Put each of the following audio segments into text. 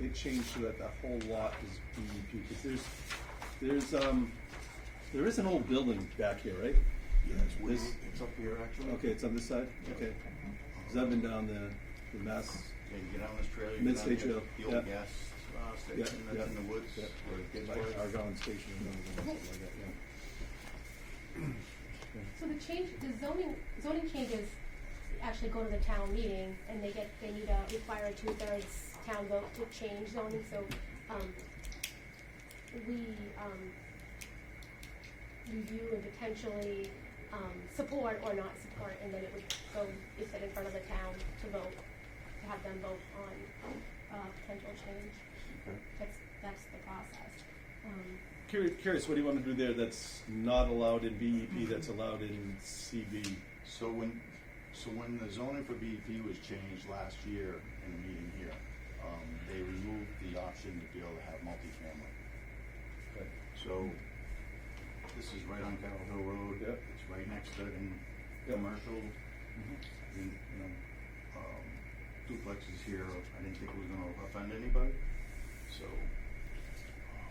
it changed so that the whole lot is BEP, because there is an old building back here, right? Yeah, it's up here actually. Okay, it's on this side? Okay. Because I've been down the Mass. Yeah, you get on this trail, you Mid-state get down trail, the old gas station that's in the woods. Yeah. Where the kids Like play. Argonne Station or something like that, yeah. So the zoning changes actually go to the town meeting, and they need to require a 2/3 town vote to change zoning, so, we, review and potentially, support or not support, and then it would go, be set in front of the town to vote, to have them vote on, potential change. Okay. That's the process. Curious, what do you want to do there that's not allowed in BEP, that's allowed in CB? So when the zoning for BEP was changed last year in a meeting here, they removed the option to be able to have multifamily. Okay. So this is right on Carroll Hill Road. Yep. It's right next to it in Yep. commercial. Mm-hmm. In, duplexes here. I didn't think it was going to offend anybody. So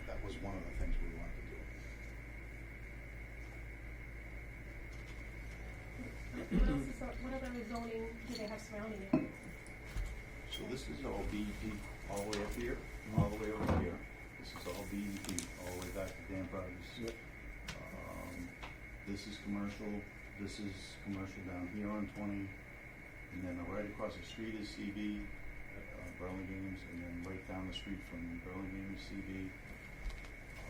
that was one of the things we wanted to do. What other zoning do they have surrounding it? So this is all BEP all the way up here, all the way over here. This is all BEP all the way back to Dan Price. Yep. This is commercial. This is commercial down here on 20, and then right across the street is CB, Burlingame's, and then right down the street from Burlingame's CB.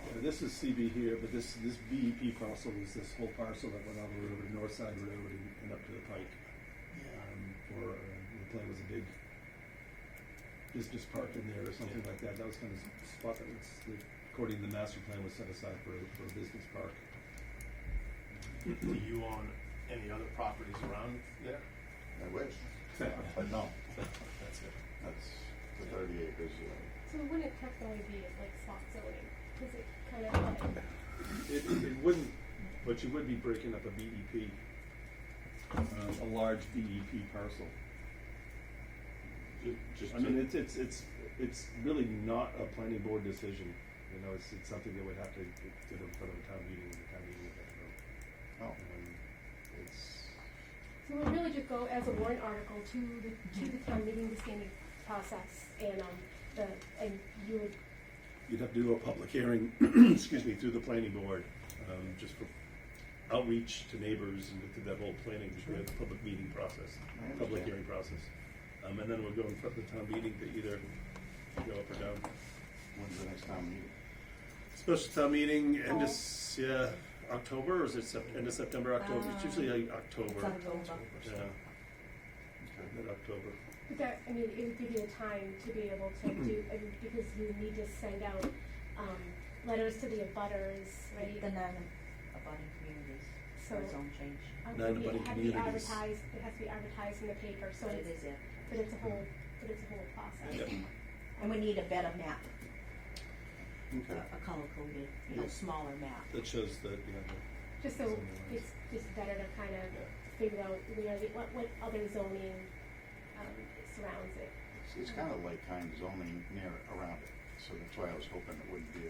Yeah, this is CB here, but this BEP parcel is this whole parcel that went all the way over to North Side Road and up to the Pike. The plan was a big business park in there or something like that. That was kind of a spot that was, according to the master plan, was set aside for a business park. Do you own any other properties around there? I wish, but no. That's it. That's the 30 acres. So it wouldn't technically be like spot zoning, because it kind of like, It wouldn't, but you would be breaking up a BEP, a large BEP parcel. I mean, it's really not a planning board decision. You know, it's something that would have to get in front of a town meeting, and the town meeting would have to vote. Oh. so it would really just go as a warrant article to the town meeting, the standard process, and you would. You'd have to do a public hearing, excuse me, through the planning board, just for outreach to neighbors and through that whole planning, the public meeting process, public hearing process. And then we'll go in front of the town meeting to either go up or down. When's the next town meeting? Special town meeting, October, or is it end of September, October? It's usually like October. It's October. Yeah, mid-October. But that, I mean, it would give you the time to be able to do, because you need to send out letters to the abutters, right? The non-abutting communities for zone change. Non-abutting communities. It has to be advertised in the paper, so But it it's, is it. but it's a whole process. Yep. And we need a better map, Okay. a color-coded, Yeah. smaller map. That shows that, Just so it's just better to kind of figure out what other zoning surrounds it. It's kind of like kind of zoning near around it, so that's why I was hoping it wouldn't be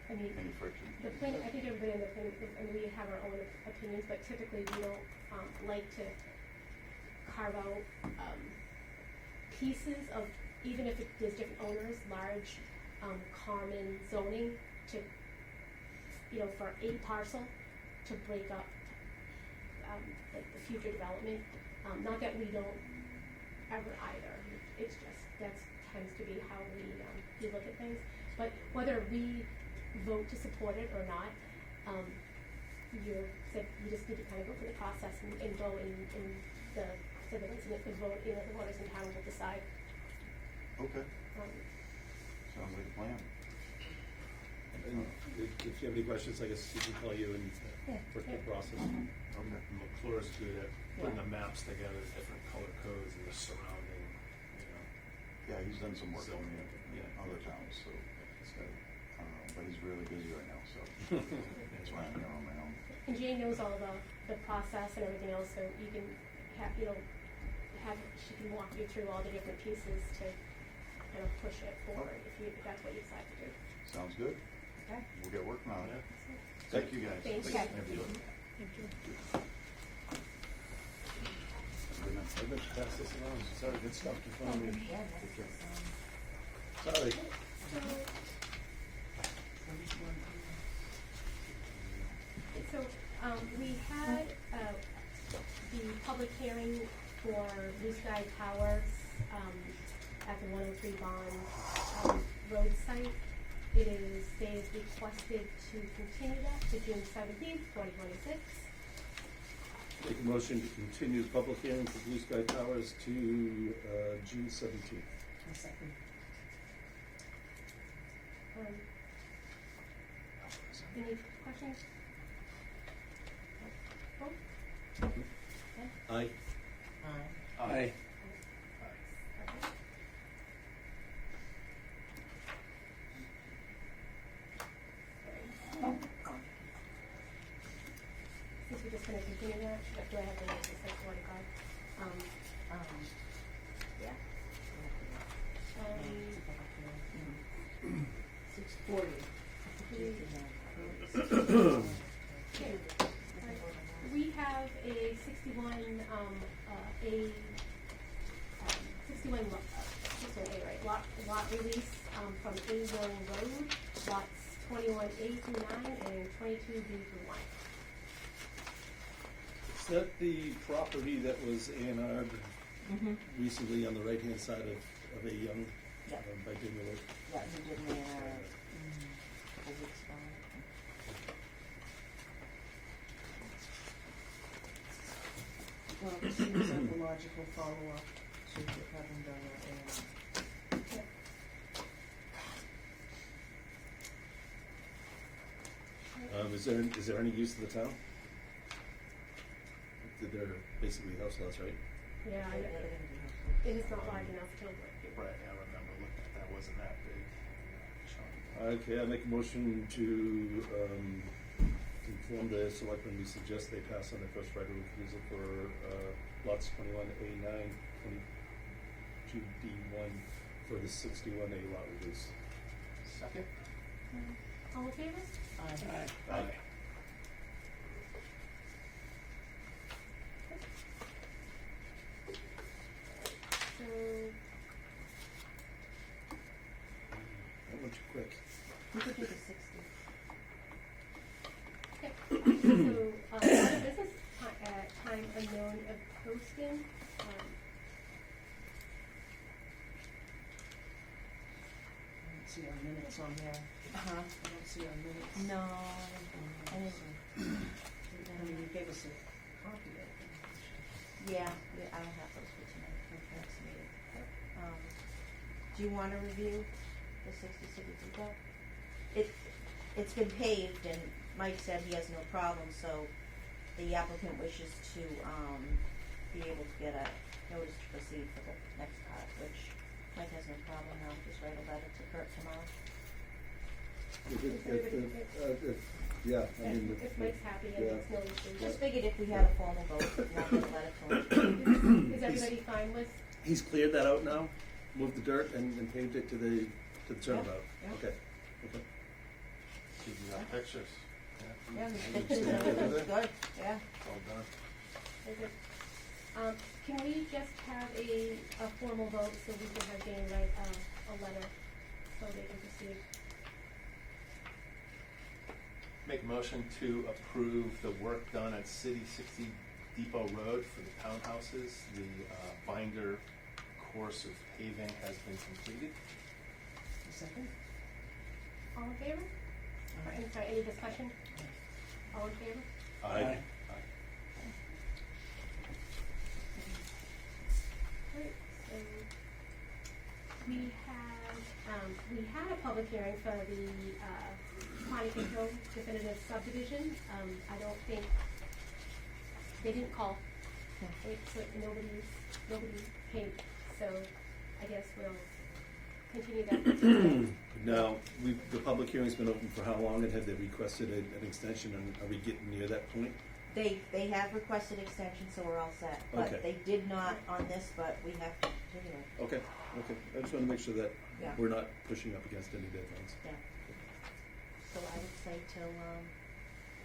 I mean, any friction. the plan, I think everybody in the plan, and we have our own opinions, but typically we don't like to carve out pieces of, even if there's different owners, large common zoning to, for a parcel to break up like the future development. Not that we don't ever either. It's just that tends to be how we look at things. But whether we vote to support it or not, you just need to kind of go through the process and go in the residents and the voters in town will decide. Okay. Sounds like a plan. And if you have any questions, I guess you can call you and work the process. Okay. McClure's good at putting the maps together, different color codes and the surrounding, Yeah, he's done some work So, on it in yeah. other towns, so it's good. But he's really busy right now, so that's why I'm here on my own. And Jane knows all the process and everything else, so you can have she can walk you through all the different pieces to kind of push it forward if that's what you decide to do. Sounds good. Okay. We'll get working on it. So, Thank you, guys. Thank you. Thank you. I've been pass this around, sorry, good stuff in front of me. Yeah, that's just, Sorry. So, we had, the public hearing for Blue Sky Towers, at the 103 Bond, road site. They've requested to continue that to June 17th, 2026. Make a motion to continue the public hearing for Blue Sky Towers to June 17th. a second. Any questions? Oh, Aye. Aye. Aye. okay. Since we're just gonna continue that, do I have the next 645? Yeah. Okay. We have a 61, a 61 lot release from A Mill Road, lots 21A through 9 and 22B through 1. Is that the property that was A&R'd Mm-hmm. recently on the right-hand side of A Young Yeah. by Daniel Wood? Yeah, he did me a couple weeks ago. Well, it seems like a logical follow-up to having done that, Yep. Is there any use to the town? They're basically house lots, right? Yeah, it is not large enough to. Right, I remember looking at that, wasn't that big. Okay, I make a motion to inform the selectmen, we suggest they pass on their first right of refusal for lots 21A9, 22D1 for the 61A lot release. Second? All in favor? Aye. Aye. So, That went too quick. We could do the 60. okay. So, other business, time unknown of posting. I don't see our minutes on there. Uh-huh. I don't see our minutes. No, I didn't. I mean, you gave us a copy of it. Yeah, I don't have those for tonight, for the next meeting. Do you wanna review the 60 City Depot? It's been paved and Mike said he has no problem, so the applicant wishes to, be able to get a notice to proceed for the next part, which Mike has no problem, I'll just write a letter to Kurt tomorrow. Yeah, I mean. If Mike's happy and yeah. it's no issue. Just figured if we had a formal vote, not get a letter to him. Is everybody fine with? He's cleared that out now, moved the dirt and paved it to the turnabout. Yeah. Okay, okay. Did you have pictures? Yeah, Good. it's good, yeah. Well done. Very good. Can we just have a formal vote so we can have Jane write a letter so they can proceed? Make a motion to approve the work done at City 60 Depot Road for the townhouses. The binder course of paving has been completed. A second? All in favor? I'm sorry, any discussion? All in favor? Aye. Great, so we had a public hearing for the Carpenter Hill definitive subdivision. I don't think, they didn't call. Nobody came, so I guess we'll continue that. Now, the public hearing's been open for how long, and have they requested an extension, and are we getting near that point? They have requested extension, so we're all set, but Okay. they did not on this, but we have to continue it. Okay, Okay, I just wanna make sure that Yeah. we're not pushing up against any deadlines. Yeah. So I would say till,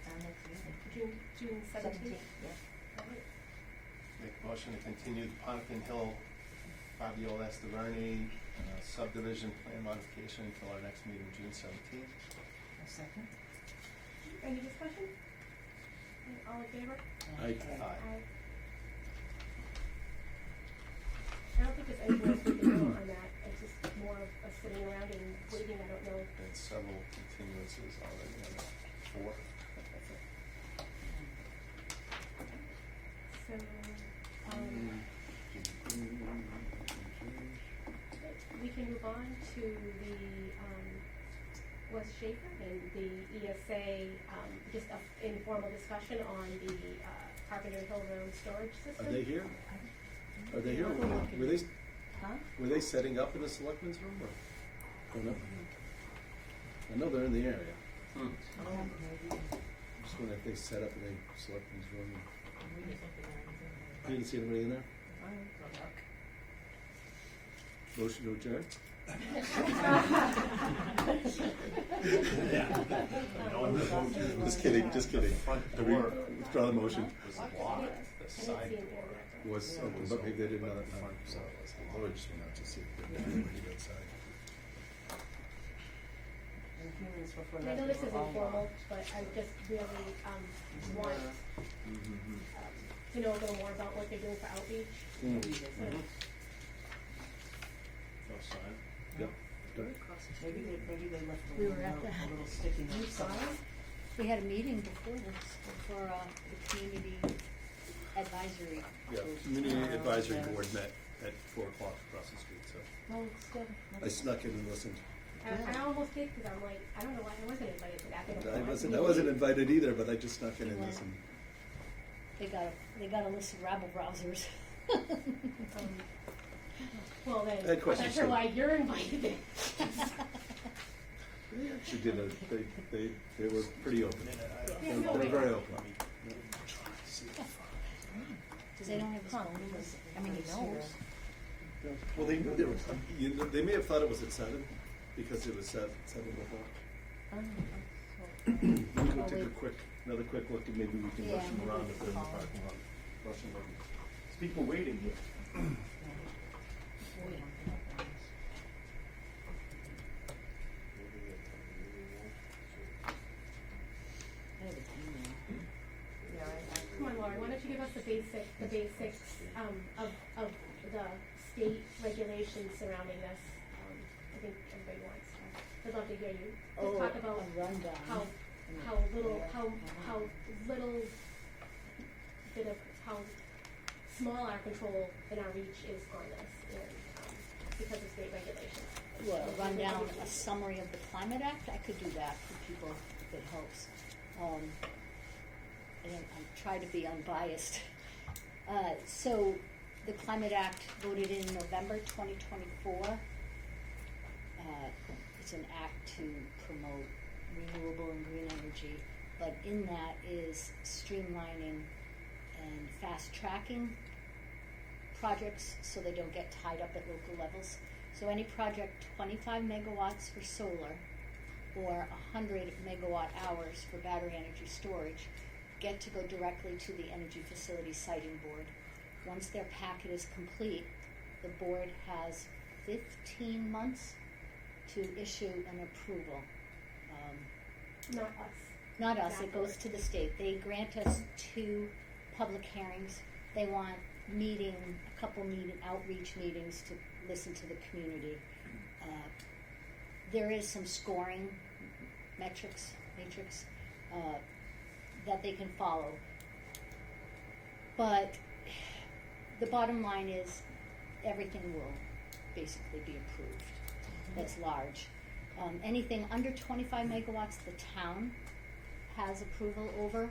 our next meeting. June 17th. Yeah. Make a motion to continue the Carpenter Hill Fabiola Estaverni subdivision plan modification until our next meeting, June 17th. A second? Any discussion? All in favor? I, Aye. I don't think there's anything else we can do on that, it's just more of sitting around and waiting, I don't know. Been several continuances already on that, 4. So, we can move on to the, West Schaefer and the ESA, just a informal discussion on the, Carpenter Hill Road storage system. are they here? Are they here? Huh? Were they setting up in the selectmen's room or no? I know they're in the area. Hmm. Just wondering if they set up in the selectmen's room. You didn't see anybody in there? Motion to adjourn? Just kidding, just kidding. Front I mean, door. withdraw the motion. Was locked, the side door. Was open, but maybe they didn't know that. No, so Laura just went out to see if they were outside. And a few minutes before I that, know they this were is all informal, locked. but I just really, want, Mm-hmm. to know a little more about what they're doing for outreach. Mm. So, No sign. Yep. Maybe they left a We little were at note, the- a little sticky note. You saw it? We had a meeting before this, for the community advisory. Yeah, Community Advisory yes. Board met at 4 o'clock across the street, so Well, it's good. I snuck in and listened. I almost did, because I'm like, I don't know why I wasn't invited to that. They don't I want wasn't me. invited either, but I just snuck in and You listened. They got a list of rabble rousers. Well, then, I had I'm not questions sure too. why you're invited. They actually did they were pretty open. Yeah, They no, were wait. very open. Because they don't have his phone. I mean, he knows. Well, they knew they were, they may have thought it was at 7, because it was 7 o'clock. We can Oh, take wait. another quick look, and maybe we can rush Yeah, them maybe around we if can they're in the call parking lot. Rush them around. There's people waiting here. I have an email. Yeah, Come on, Lauren, why don't you give us the basics, of the state regulations surrounding this? I think everybody wants to, I'd love to hear you. Just talk about A rundown. how little bit of, how small our control and our reach is on this, and, because of state regulations. Well, a rundown, a summary of the Climate Act, I could do that for people if it helps. And I try to be unbiased. So the Climate Act voted in November 2024. It's an act to promote renewable and green energy, but in that is streamlining and fast tracking projects so they don't get tied up at local levels. So any project 25 megawatts for solar or 100 megawatt hours for battery energy storage get to go directly to the Energy Facility Siting Board. Once their packet is complete, the board has 15 months to issue an approval. Not us. Not us, it Exactly. goes to the state. They grant us 2 public hearings. They want a couple outreach meetings to listen to the community. There is some scoring matrix, that they can follow. But the bottom line is everything will basically be approved that's large. Anything under 25 megawatts, the town has approval over,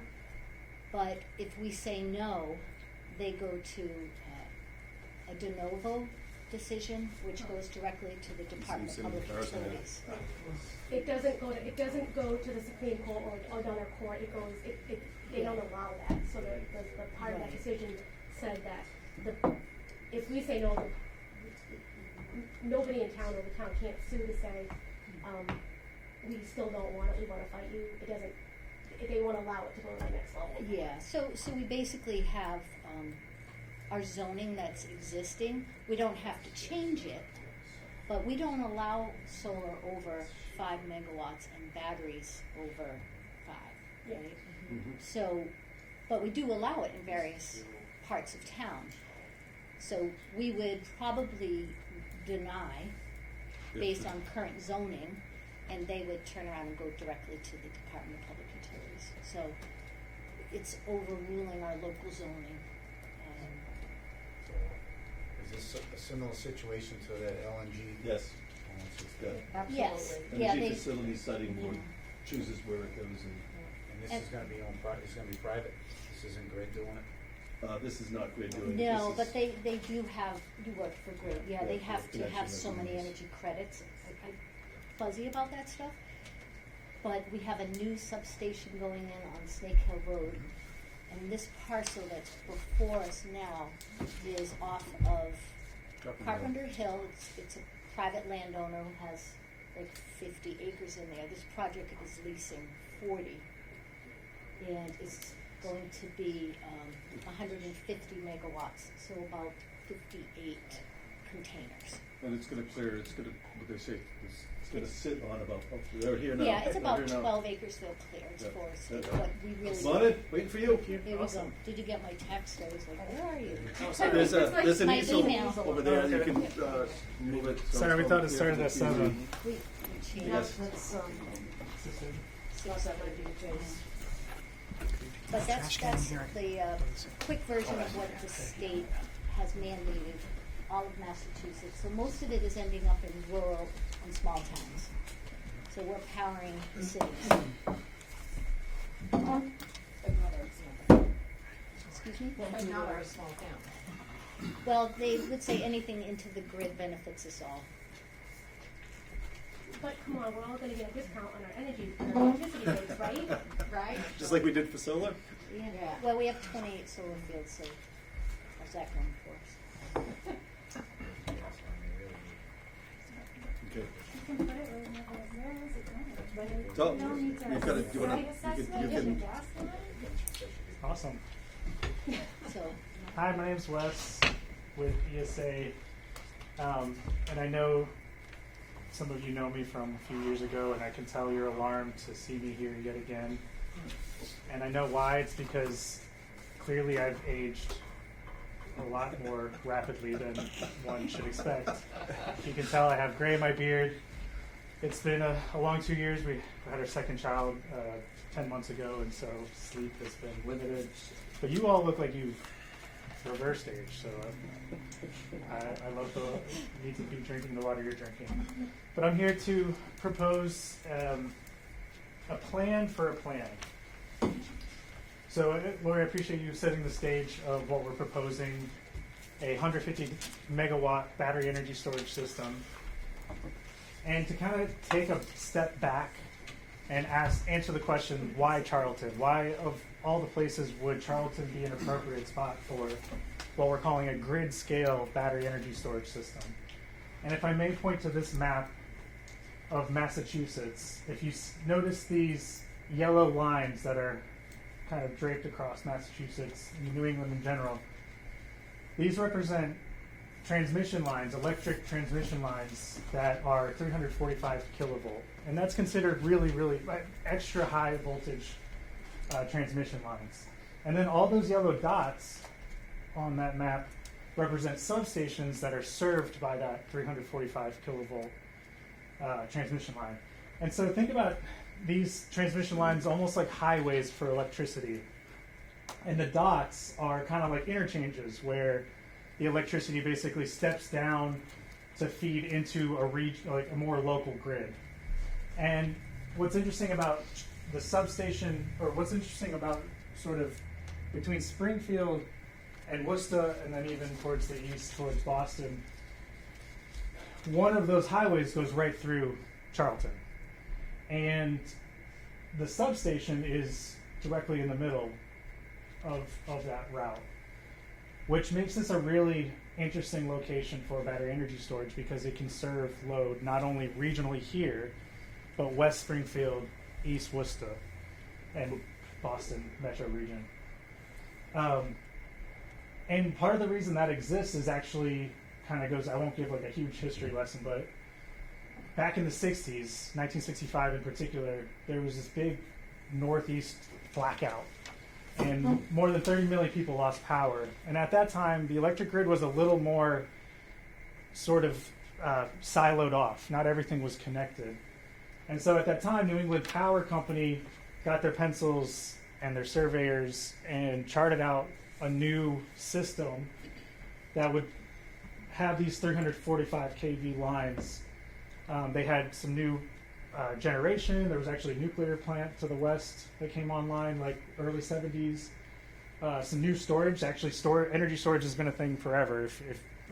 but if we say no, they go to a de novo decision, which goes directly to the Department of Seems Public embarrassing. Utilities. It doesn't go to the Supreme Court or another court, they don't allow that, so the part of that Right. decision said that if we say no, nobody in town or the town can't sue to say, we still don't want it, we wanna fight you, it doesn't, they won't allow it to go to the next level. Yeah, so we basically have, our zoning that's existing, we don't have to change it, but we don't allow solar over 5 megawatts and batteries over 5, Yeah. right? Mhm. So, but we do allow it in various parts of town. So we would probably deny based on current zoning, and they would turn around and go directly to the Department of Public Utilities. So it's overruling our local zoning. Is this a similar situation to that LNG? Yes, it's got Yes, Absolutely. yeah, Energy they, Facility Siting Board chooses where it goes, and And this And- is gonna be this is gonna be private? This isn't Grid doing it? this is not Grid doing it. no, This but is- they do have, you work for Grid, yeah, they Yeah, have to connection have so many agreements. energy credits. I'm fuzzy about that stuff. But we have a new substation going in on Snake Hill Road. And this parcel that's before us now is off of Carpenter Hill. It's a private landowner who has like 50 acres in there. This project is leasing 40. And it's going to be 150 megawatts, so about 58 containers. And it's gonna clear, it's gonna, what they say, it's gonna sit on about, oh, they're here now. Yeah, it's They're about here now. 12 acres they'll clear. It's Yeah. forested, Yeah. but we really. Come on in, waiting for you. Here we go. Awesome. Did you get my text? I was like, where are you? There's an My easel email. over there, you can move it. so Sorry, we it's thought it here started for at the 7. TV. We changed. Yes. That's, But that's the quick version of what the state has mandated all of Massachusetts. So most of it is ending up in rural and small towns. So we're powering the cities. Excuse me? But not our small town. Well, they would say anything into the grid benefits us all. But come on, we're all gonna get a discount on our energy, our electricity rates, right? Right? Just like we did for solar? Yeah. Yeah. Well, we have 28 solar fields, so how's that going for us? Okay. You can put it where is it going? So, We don't need to you've got it, you wanna, site you assessment can, of you the can, gas line? Awesome. So, Hi, my name's Wes with ESA. And I know some of you know me from a few years ago, and I can tell you're alarmed to see me here yet again. And I know why. It's because clearly I've aged a lot more rapidly than one should expect. You can tell I have gray in my beard. It's been a long 2 years. We had our second child 10 months ago, and so sleep has been limited. But you all look like you've reversed age, so I love the need to be drinking the water you're drinking. But I'm here to propose a plan for a plan. So, Lori, I appreciate you setting the stage of what we're proposing, a 150 megawatt battery energy storage system. And to kind of take a step back and answer the question, why Charlton? Why, of all the places, would Charlton be an appropriate spot for what we're calling a grid scale battery energy storage system? And if I may point to this map of Massachusetts, if you notice these yellow lines that are kind of draped across Massachusetts and New England in general, these represent transmission lines, electric transmission lines that are 345 kilovolt. And that's considered really, really extra high voltage transmission lines. And then all those yellow dots on that map represent substations that are served by that 345 kilovolt transmission line. And so think about these transmission lines almost like highways for electricity. And the dots are kind of like interchanges where the electricity basically steps down to feed into like a more local grid. And what's interesting about the substation, or what's interesting about sort of between Springfield and Worcester, and then even towards the east, towards Boston, one of those highways goes right through Charlton. And the substation is directly in the middle of that route, which makes this a really interesting location for battery energy storage because it can serve load not only regionally here, but West Springfield, East Worcester, and Boston metro region. And part of the reason that exists is actually kind of goes, I won't give like a huge history lesson, but back in the 60s, 1965 in particular, there was this big Northeast blackout. And more than 30 million people lost power. And at that time, the electric grid was a little more sort of siloed off. Not everything was connected. And so at that time, New England Power Company got their pencils and their surveyors and charted out a new system that would have these 345 kV lines. They had some new generation. There was actually a nuclear plant to the west that came online like early 70s. Some new storage. Actually, energy storage has been a thing forever. If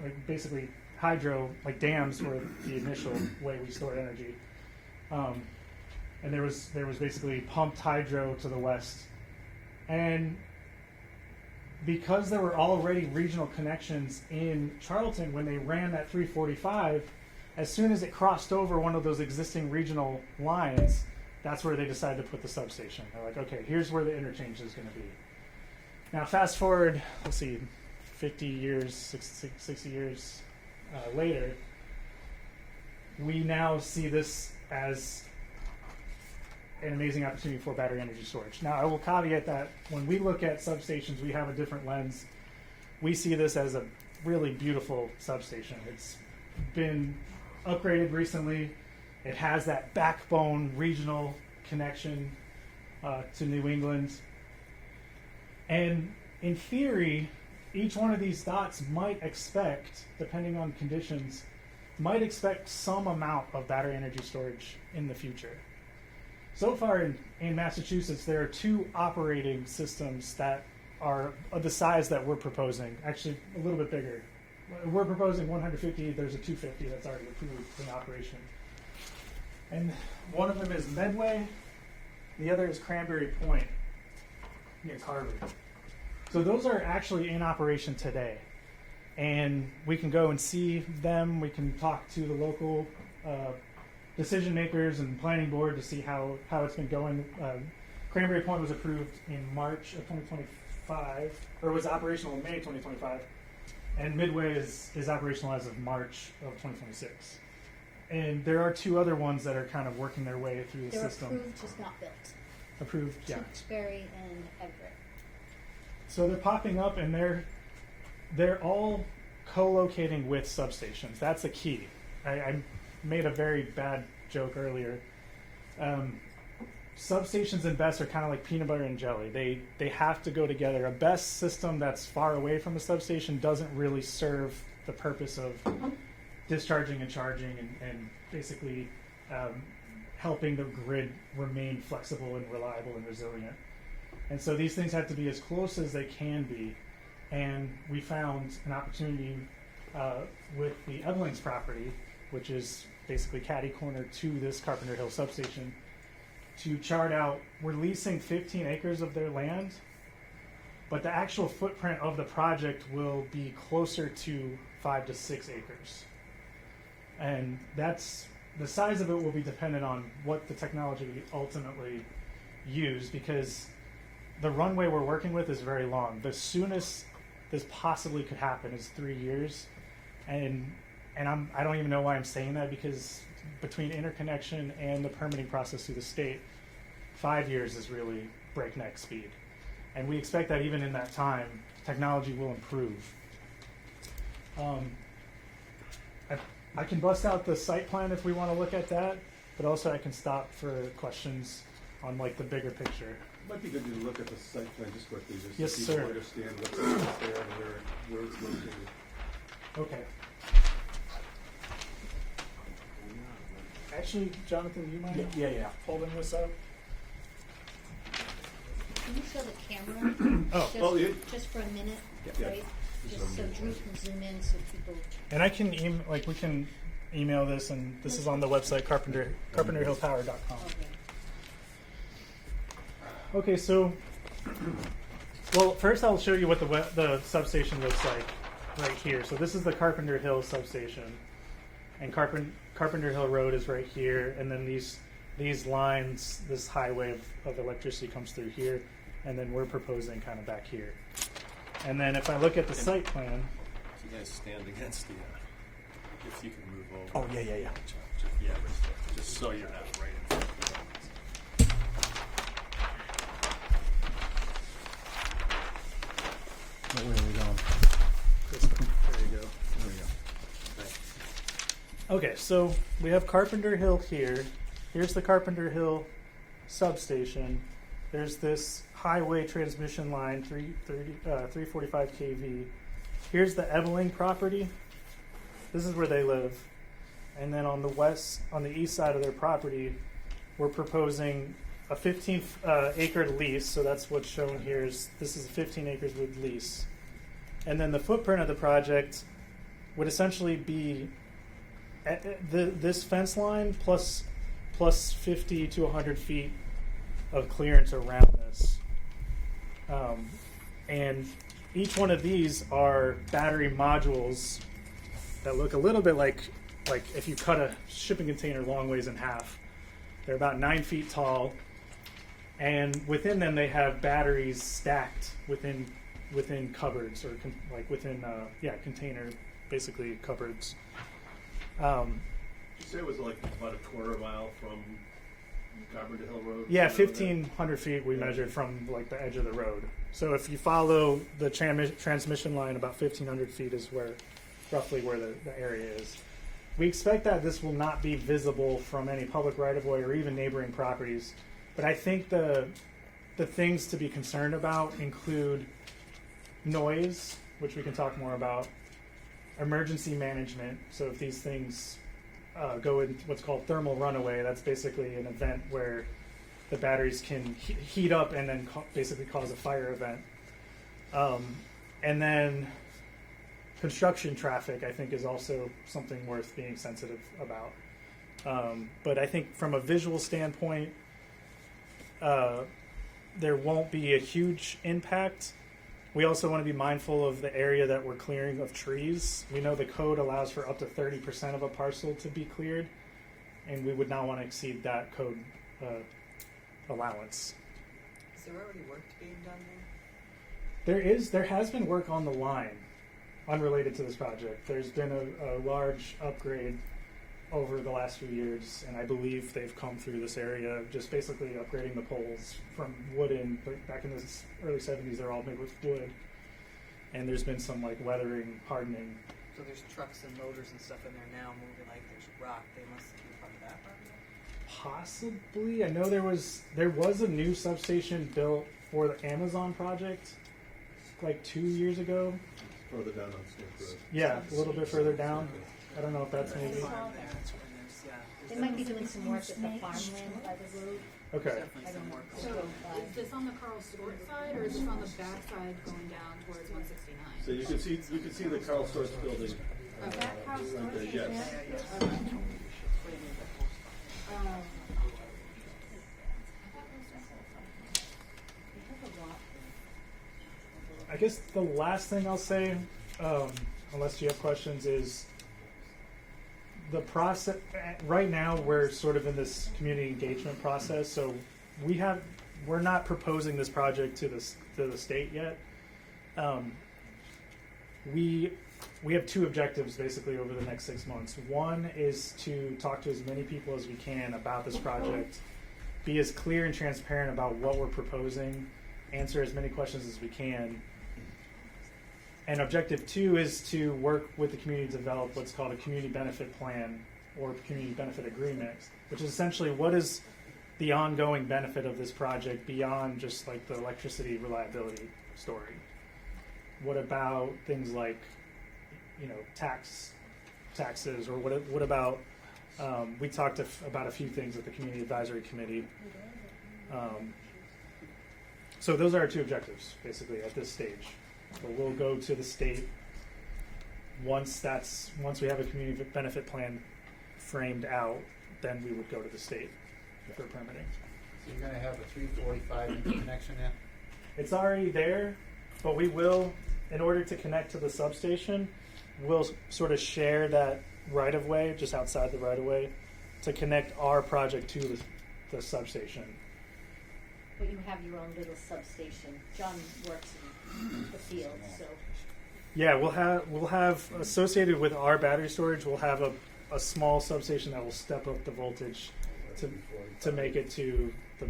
like basically hydro, like dams were the initial way we stored energy. And there was basically pumped hydro to the west. And because there were already regional connections in Charlton, when they ran that 345, as soon as it crossed over one of those existing regional lines, that's where they decided to put the substation. They're like, okay, here's where the interchange is going to be. Now, fast forward, let's see, 50 years, 60 years later, we now see this as an amazing opportunity for battery energy storage. Now, I will caveat that when we look at substations, we have a different lens. We see this as a really beautiful substation. It's been upgraded recently. It has that backbone regional connection to New England. And in theory, each one of these dots might expect, depending on conditions, might expect some amount of battery energy storage in the future. So far in Massachusetts, there are 2 operating systems that are of the size that we're proposing, actually a little bit bigger. We're proposing 150, there's a 250 that's already approved in operation. And one of them is Medway, the other is Cranberry Point near Carver. So those are actually in operation today. And we can go and see them, we can talk to the local decision makers and planning board to see how it's been going. Cranberry Point was approved in March of 2025, or was operational in May 2025, and Midway is operational as of March of 2026. And there are 2 other ones that are kind of working their way through the They're system. approved, just not built. Approved, yeah. Tewksbury and Everett. So they're popping up, and they're all co-locating with substations. That's the key. I made a very bad joke earlier. Substations and BESS are kind of like peanut butter and jelly. They have to go together. A BESS system that's far away from a substation doesn't really serve the purpose of discharging and charging and basically helping the grid remain flexible and reliable and resilient. And so these things have to be as close as they can be. And we found an opportunity with the Evelings property, which is basically catty corner to this Carpenter Hill substation, to chart out. We're leasing 15 acres of their land, but the actual footprint of the project will be closer to 5 to 6 acres. And that's the size of it will be dependent on what the technology we ultimately use, because the runway we're working with is very long. The soonest this possibly could happen is 3 years, and I don't even know why I'm saying that, because between interconnection and the permitting process through the state, 5 years is really breakneck speed. And we expect that even in that time, technology will improve. I can bust out the site plan if we want to look at that, but also I can stop for questions on like the bigger picture. Might be good to look at the site plan just quickly, just Yes, so sir. people understand what's there and where it's located. Okay. Actually, Jonathan, do you mind Yeah. holding this up? Can you show the camera? Oh. Just, yeah. just for a minute, Yeah. right? Just Just so zoom in. Drew can zoom in so people. And I can we can email this, and this is on the website carpenterhillpower.com. Okay. Okay, so well, first I'll show you what the substation looks like. right here. So this is the Carpenter Hill substation, and Carpenter Hill Road is right here, and then these lines, this highway of electricity comes through here, and then we're proposing kind of back here. And then if I look at the site plan, So you guys stand against the, if you can move over. oh yeah. Yeah, just so you're not right in front of the lines. Where are we going? there you go. There we go. Okay, so we have Carpenter Hill here. Here's the Carpenter Hill substation. There's this highway transmission line, 345 kV. Here's the Eveling property. This is where they live. And then on the east side of their property, we're proposing a 15 acre lease. So that's what's shown here. This is 15 acres with lease. And then the footprint of the project would essentially be this fence line plus 50 to 100 feet of clearance around this. And each one of these are battery modules that look a little bit like if you cut a shipping container long ways in half. They're about 9 feet tall, and within them they have batteries stacked within cupboards, or within container, basically cupboards. Did you say it was like about a quarter mile from Carpenter Hill Road? Yeah, 1,500 feet we measured from like the edge of the road. So if you follow the transmission line, about 1,500 feet is roughly where the area is. We expect that this will not be visible from any public right-of-way or even neighboring properties. But I think the things to be concerned about include noise, which we can talk more about, emergency management. So if these things go in what's called thermal runaway, that's basically an event where the batteries can heat up and then basically cause a fire event. And then construction traffic, I think, is also something worth being sensitive about. But I think from a visual standpoint, there won't be a huge impact. We also want to be mindful of the area that we're clearing of trees. We know the code allows for up to 30% of a parcel to be cleared, and we would not want to exceed that code allowance. Is there already work being done there? There has been work on the line unrelated to this project. There's been a large upgrade over the last few years, and I believe they've come through this area, just basically upgrading the poles from wooden. Back in the early 70s, they're all made with wood, and there's been some like weathering, hardening. So there's trucks and motors and stuff in there now moving, like there's rock. They must be part of that project. Possibly, I know there was a new substation built for the Amazon project like 2 years ago. Further down on Smith Road. Yeah, a little bit further down. I don't know if that's maybe. They might be doing some work at the farmland by the road. Okay. Definitely some work. So is this on the Carl Stewart side, or is this on the back side going down towards 169? So you can see the Carl Storch building. That Carl right there, Stewart, yes. I guess the last thing I'll say, unless you have questions, is the process. Right now, we're sort of in this community engagement process, so we're not proposing this project to the state yet. We have two objectives basically over the next 6 months. One is to talk to as many people as we can about this project, be as clear and transparent about what we're proposing, answer as many questions as we can. And objective two is to work with the community to develop what's called a community benefit plan or community benefit agreement, which is essentially what is the ongoing benefit of this project beyond just like the electricity reliability story. What about things like, taxes, or what about? We talked about a few things at the community advisory committee. So those are our two objectives, basically, at this stage. But we'll go to the state once we have a community benefit plan framed out. Then we would go to the state for permitting. So you're going to have a 345 interconnection there? It's already there, but we will. in order to connect to the substation, we'll sort of share that right of way just outside the right of way to connect our project to the substation. But you have your own little substation. John works in the field, so. Yeah, we'll have associated with our battery storage, we'll have a small substation that will step up the voltage to make it to the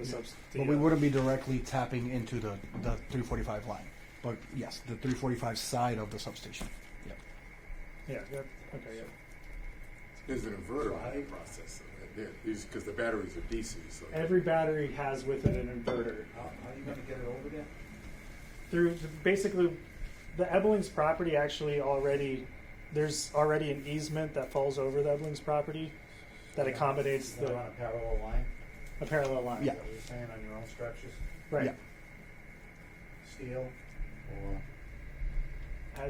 substation. But we wouldn't be directly tapping into the 345 line. But yes, the 345 side of the substation. Yep. Yeah. Okay. Yeah. There's an inverter on that process, because the batteries are DC. So Every battery has with it an inverter. How are you gonna get it over there? Through basically the Eblings property there's already an easement that falls over the Eblings property that accommodates They're on a parallel line? a parallel line. Yeah. Is that what you're saying, on your own structures? Right. Yeah. Steel or?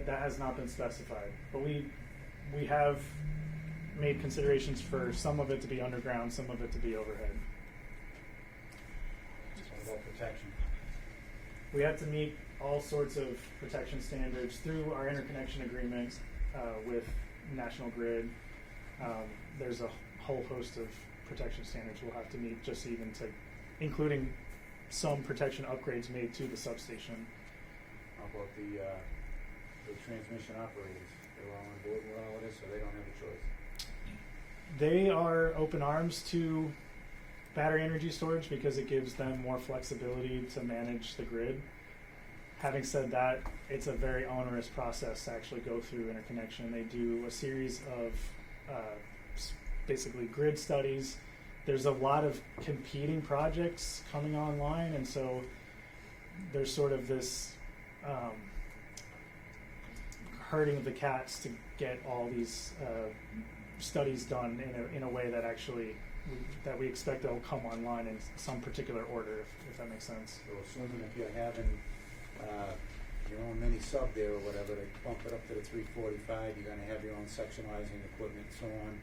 That has not been specified, but we have made considerations for some of it to be underground, some of it to be overhead. What about protection? We have to meet all sorts of protection standards through our interconnection agreement with National Grid. There's a whole host of protection standards we'll have to meet, just even to, including some protection upgrades made to the substation. How about the transmission operators? They're all on board with all of this, so they don't have a choice? They are open arms to battery energy storage because it gives them more flexibility to manage the grid. Having said that, it's a very onerous process to actually go through interconnection. They do a series of basically grid studies. There's a lot of competing projects coming online, and so there's sort of this herding of the cats to get all these studies done in a way that actually that we expect they'll come online in some particular order, if that makes sense. So assuming if you're having your own mini sub there or whatever, they bump it up to the 345, you're gonna have your own sectionalizing equipment and so on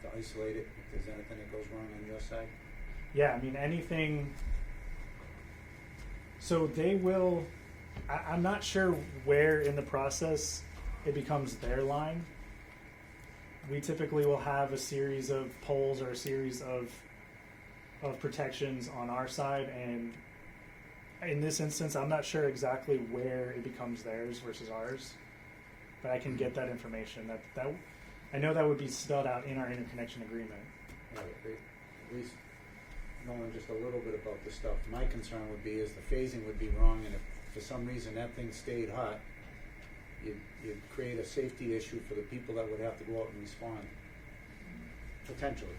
to isolate it if there's anything that goes wrong on your side? Yeah, I mean anything. So they will. I'm not sure where in the process it becomes their line. We typically will have a series of poles or a series of protections on our side, and in this instance, I'm not sure exactly where it becomes theirs versus ours, but I can get that information. That I know that would be spelled out in our interconnection agreement. Yeah, but at least knowing just a little bit about the stuff, my concern would be is the phasing would be wrong, and if for some reason that thing stayed hot, you'd create a safety issue for the people that would have to go out and respond, potentially.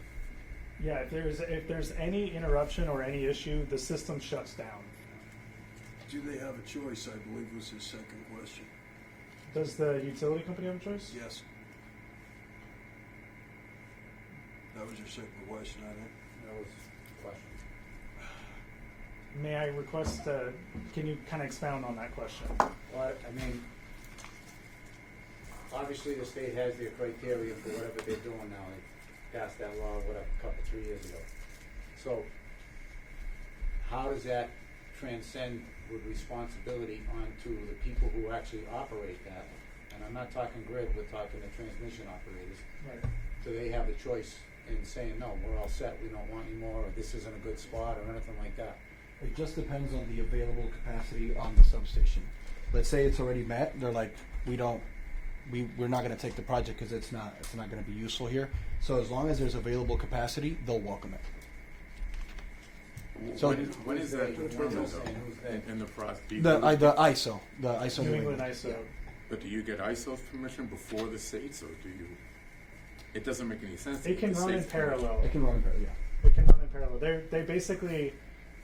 Yeah, if there's any interruption or any issue, the system shuts down. Do they have a choice, I believe was his second question. Does the utility company have a choice? Yes. That was your second question, I think. That was the question. May I request, can you kind of expound on that question? Well, I mean, obviously the state has their criteria for whatever they're doing now. They passed that law, whatever, a couple, 3 years ago. So, how does that transcend with responsibility onto the people who actually operate that? And I'm not talking grid, we're talking the transmission operators. Right. Do they have a choice in saying, no, we're all set, we don't want any more, or this isn't a good spot, or anything like that? It just depends on the available capacity on the substation. Let's say it's already met. They're like, we're not going to take the project because it's not going to be useful here. So as long as there's available capacity, they'll welcome it. So when is that determined though, in the process? the ISO, New England ISO. But do you get ISO's permission before the states, or do you? It doesn't make any sense. to It get can the run in state's permission. parallel. it can run in parallel. Yeah. It can run in parallel. They basically,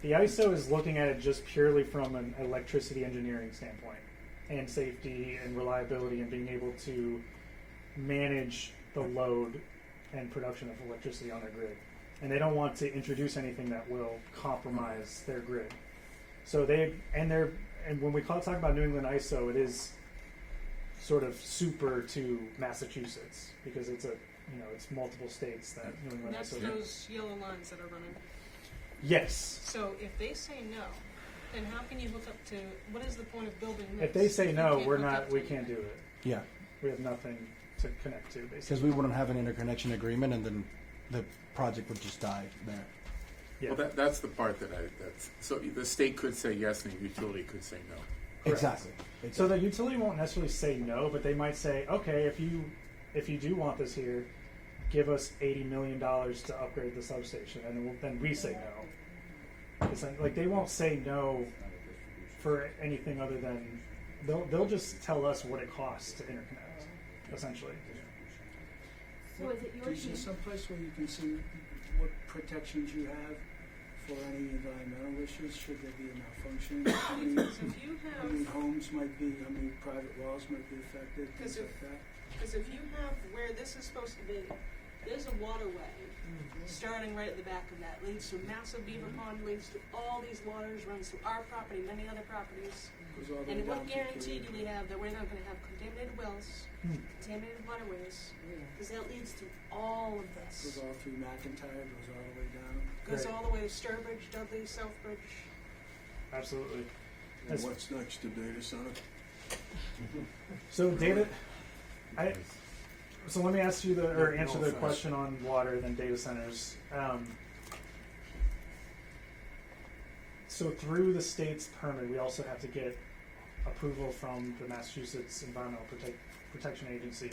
the ISO is looking at it just purely from an electricity engineering standpoint, and safety and reliability and being able to manage the load and production of electricity on their grid. And they don't want to introduce anything that will compromise their grid. So and when we talk about New England ISO, it is sort of super to Massachusetts because it's it's multiple states that New And England that's ISO. those yellow lines that are running. Yes. So if they say no, And how can you hook up to, what is the point of building this? If they say if you no, can't we're hook not, up to we anything? can't do it. Yeah, We have nothing to connect to, because basically. we wouldn't have an interconnection agreement, and then the project would just die there. Yeah. Well, that's the part so the state could say yes and the utility could say no. Correct. Exactly. So the utility won't necessarily say no, but they might say, okay, if you do want this here, give us $80 million to upgrade the substation, and then we say no. It's like they won't say no for anything other than they'll just tell us what it costs to interconnect, essentially. So is it your Is there team? someplace where you can see what protections you have for any environmental issues, should there be a malfunction? How many, Because if you how many have, homes might be, how many private wells might be affected, things Because if- like that? because if you have where this is supposed to be, there's a waterway starting right at the back of that, leads to massive beaver pond, leads to all these waters, runs through our property, many other properties. Goes all the way And what down to guarantee do Cape. we have that we're not gonna have contaminated wells, contaminated waterways? Because that leads to all of Goes this. all through McIntyre, goes all the way down. Goes Right. all the way to Sturbridge, Dudley, Southbridge. Absolutely. And That's- what's next, the data center? So data, so let me ask you answer the fast. question on water, then data centers. So through the state's permit, we also have to get approval from the Massachusetts Environmental Protection Agency,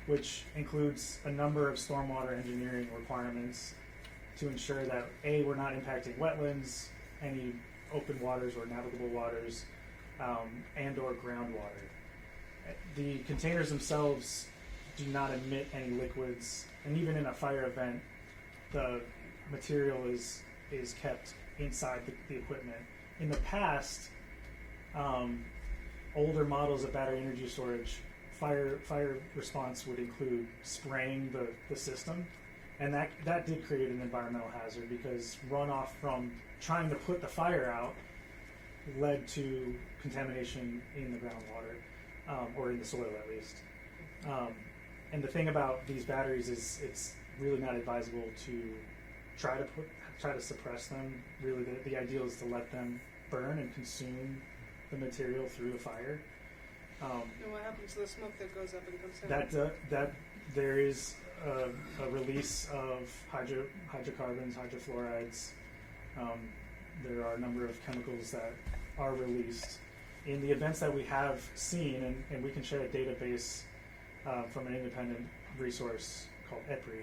which includes a number of stormwater engineering requirements to ensure that A, we're not impacting wetlands, any open waters or navigable waters, and or groundwater. The containers themselves do not emit any liquids, and even in a fire event, the material is kept inside the equipment. In the past, older models of battery energy storage, fire response would include spraying the system, and that did create an environmental hazard because runoff from trying to put the fire out led to contamination in the groundwater, or in the soil at least. And the thing about these batteries is it's really not advisable to try to suppress them. Really, the ideal is to let them burn and consume the material through the fire. And what happens to the smoke that goes up and comes out? That there is a release of hydrocarbons, hydrofluorides. There are a number of chemicals that are released. In the events that we have seen, and we can share a database from an independent resource called EPRI,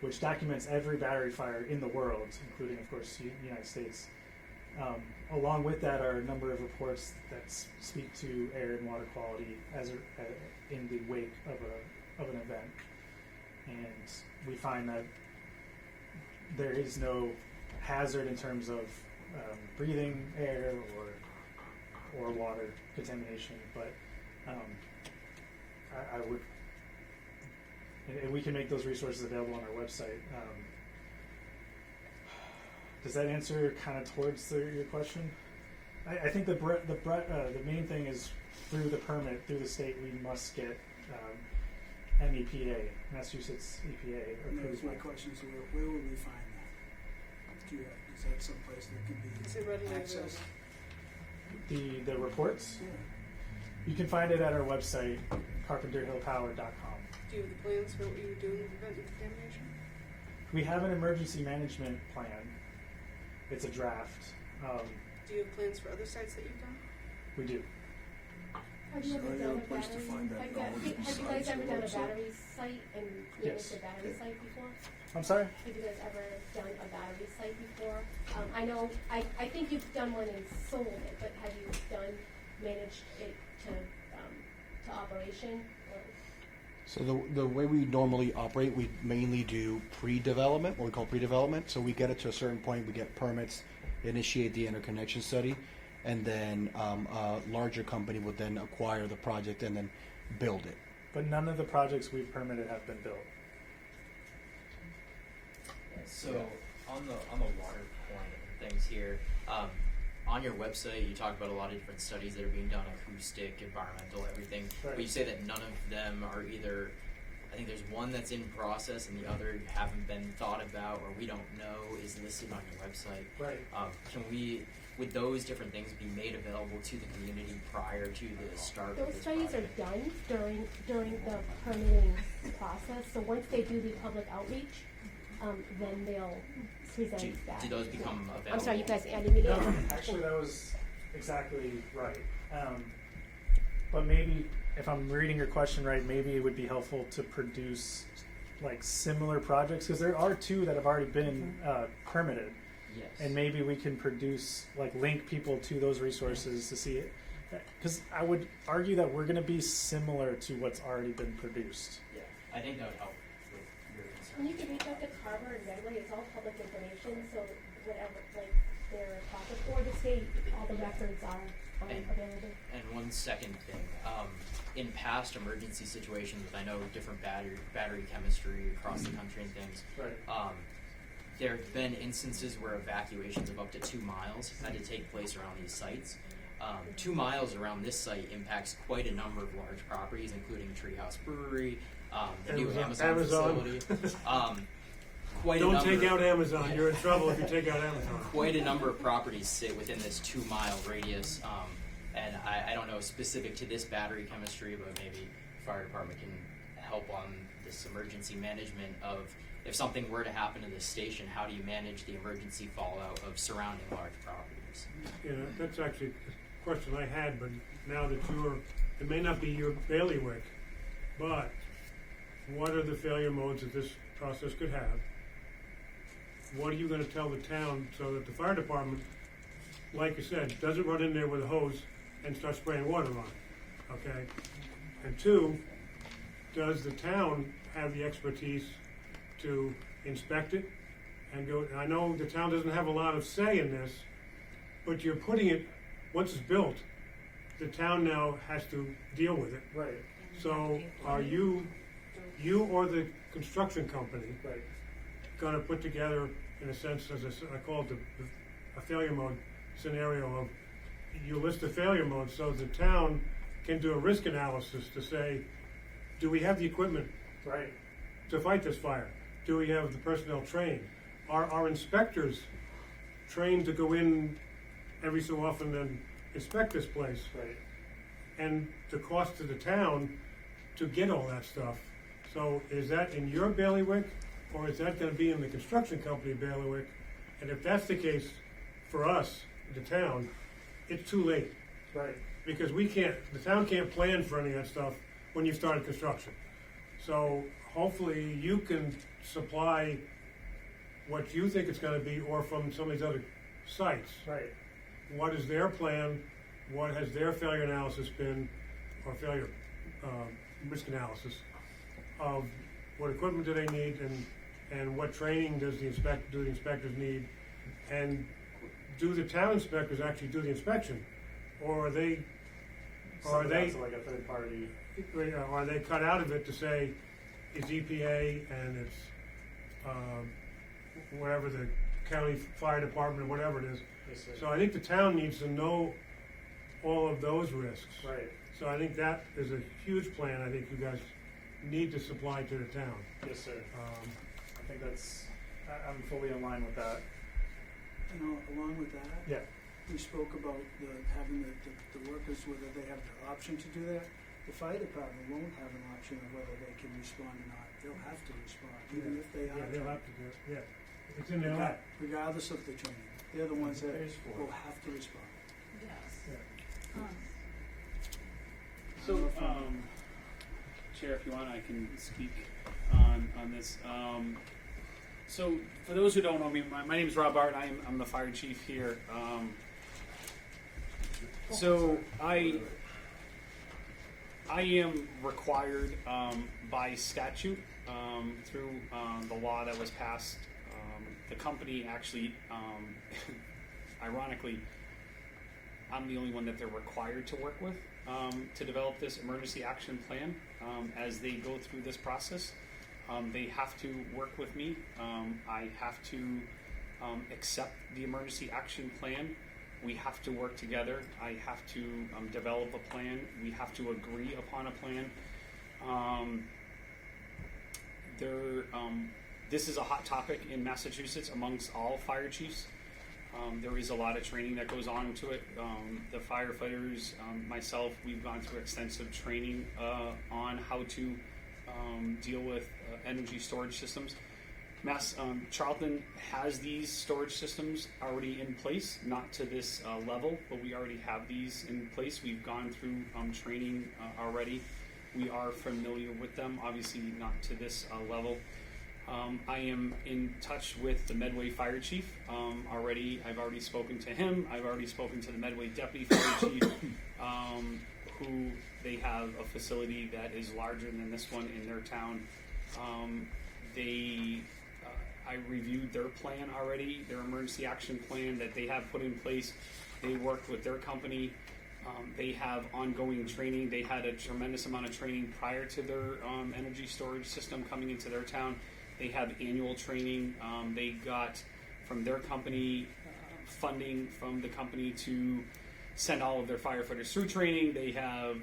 which documents every battery fire in the world, including, of course, the United States. Along with that are a number of reports that speak to air and water quality in the wake of an event. And we find that there is no hazard in terms of breathing air or water contamination, but I would, and we can make those resources available on our website. Does that answer kind of towards your question? I think the main thing is through the permit, through the state, we must get MEPA, Massachusetts EPA And that was my approval. question, so where would we find that? Is that someplace that can Is it readily be accessed? The reports, Yeah. you can find it at our website, carpenterhillpower.com. Do you have the plans for what you're doing to prevent the contamination? We have an emergency management plan. It's a draft. Do you have plans for other sites that you've done? We do. Have you So ever you done have a a place to battery? find that Have knowledge you guys besides ever your done a website? battery site and Yes. managed a battery site before? I'm sorry? Have you guys ever done a battery site before? I know, I think you've done one and sold it, but have you managed it to operation? Or? So the way we normally operate, we mainly do pre-development, what we call pre-development. So we get it to a certain point, we get permits, initiate the interconnection study, and then a larger company would then acquire the project and then build it. But none of the projects we've permitted have been built. So on the water point and things here, on your website you talk about a lot of different studies that are being done, acoustic, environmental, everything. Right. But you say that none of them are either, I think there's one that's in process and the other haven't been thought about or we don't know is listed on your website. Right. Can we would those different things be made available to the community prior to the start of Those this studies project? are done during the permitting process, so once they do the public outreach, then they'll present that. Do those become available? I'm sorry, you guys added me to Actually, that was exactly right. But maybe, if I'm reading your question right, maybe it would be helpful to produce like similar projects, because there are two that have already been permitted. Yes. And maybe we can produce, like, link people to those resources to see it. Because I would argue that we're going to be similar to what's already been produced. Yeah, I think that would help with your concern. And you can reach out to Carver and Redway, it's all public information, so whatever, like, their process for the state, all the records are available. And one second thing, in past emergency situations, I know different battery chemistry across the country and things. Right. There have been instances where evacuations of up to 2 miles had to take place around these sites. 2 miles around this site impacts quite a number of large properties, including Treehouse Brewery, the new Amazon facility. Quite a Don't number. take out Amazon. You're in trouble if you take out Amazon. Quite a number of properties sit within this 2 mile radius, and I don't know specific to this battery chemistry, but maybe the fire department can help on this emergency management of if something were to happen to this station, how do you manage the emergency fallout of surrounding large properties? Yeah, that's actually a question I had, but now that it may not be your bailiwick, but what are the failure modes that this process could have? What are you going to tell the town so that the fire department, like you said, doesn't run in there with a hose and start spraying water on it, okay? And two, does the town have the expertise to inspect it and go? I know the town doesn't have a lot of say in this, but you're putting it, once it's built, the town now has to deal with it. Right. So are you or the construction company Right. going to put together, in a sense, as I call it, a failure mode scenario of, you list the failure modes so the town can do a risk analysis to say, do we have the equipment Right. to fight this fire? Do we have the personnel trained? Are our inspectors trained to go in every so often and inspect this place? Right. And the cost to the town to get all that stuff. So is that in your bailiwick, or is that gonna be in the construction company bailiwick? And if that's the case, for us, the town, it's too late. Right. Because the town can't plan for any of that stuff when you've started construction. So hopefully you can supply what you think it's gonna be, or from some of these other sites. Right. What is their plan? What has their failure analysis been, or failure risk analysis of what equipment do they need, and what training do the inspectors need, and do the town inspectors actually do the inspection, or are they That's like a third party. are they cut out of it to say it's EPA and it's whatever, the county fire department, whatever it is. Yes, sir. So I think the town needs to know all of those risks. Right. So I think that is a huge plan I think you guys need to supply to the town. Yes, sir. I think I'm fully in line with that. And along with that, Yeah. we spoke about having the workers, whether they have the option to do that. The fire department won't have an option of whether they can respond or not. They'll have to respond, even if they are. Yeah, they'll have to do it, yeah. It's in their lap. Regardless of the training. They're the ones that Pays for it. will have to respond. So, Chair, if you want, I can speak on this. So, for those who don't know me, my name is Rob Art. I'm the fire chief here. So, I am required by statute through the law that was passed. The company actually, ironically, I'm the only one that they're required to work with to develop this emergency action plan. As they go through this process, they have to work with me. I have to accept the emergency action plan. We have to work together. I have to develop a plan. We have to agree upon a plan. This is a hot topic in Massachusetts amongst all fire chiefs. There is a lot of training that goes on to it. The firefighters, myself, we've gone through extensive training on how to deal with energy storage systems. Charlton has these storage systems already in place, not to this level, but we already have these in place. We've gone through training already. We are familiar with them, obviously not to this level. I am in touch with the Medway Fire Chief already. I've already spoken to him. I've already spoken to the Medway Deputy Fire Chief, who they have a facility that is larger than this one in their town. I reviewed their plan already, their emergency action plan that they have put in place. They worked with their company. They have ongoing training. They had a tremendous amount of training prior to their energy storage system coming into their town. They have annual training. They got from their company funding from the company to send all of their firefighters through training. They have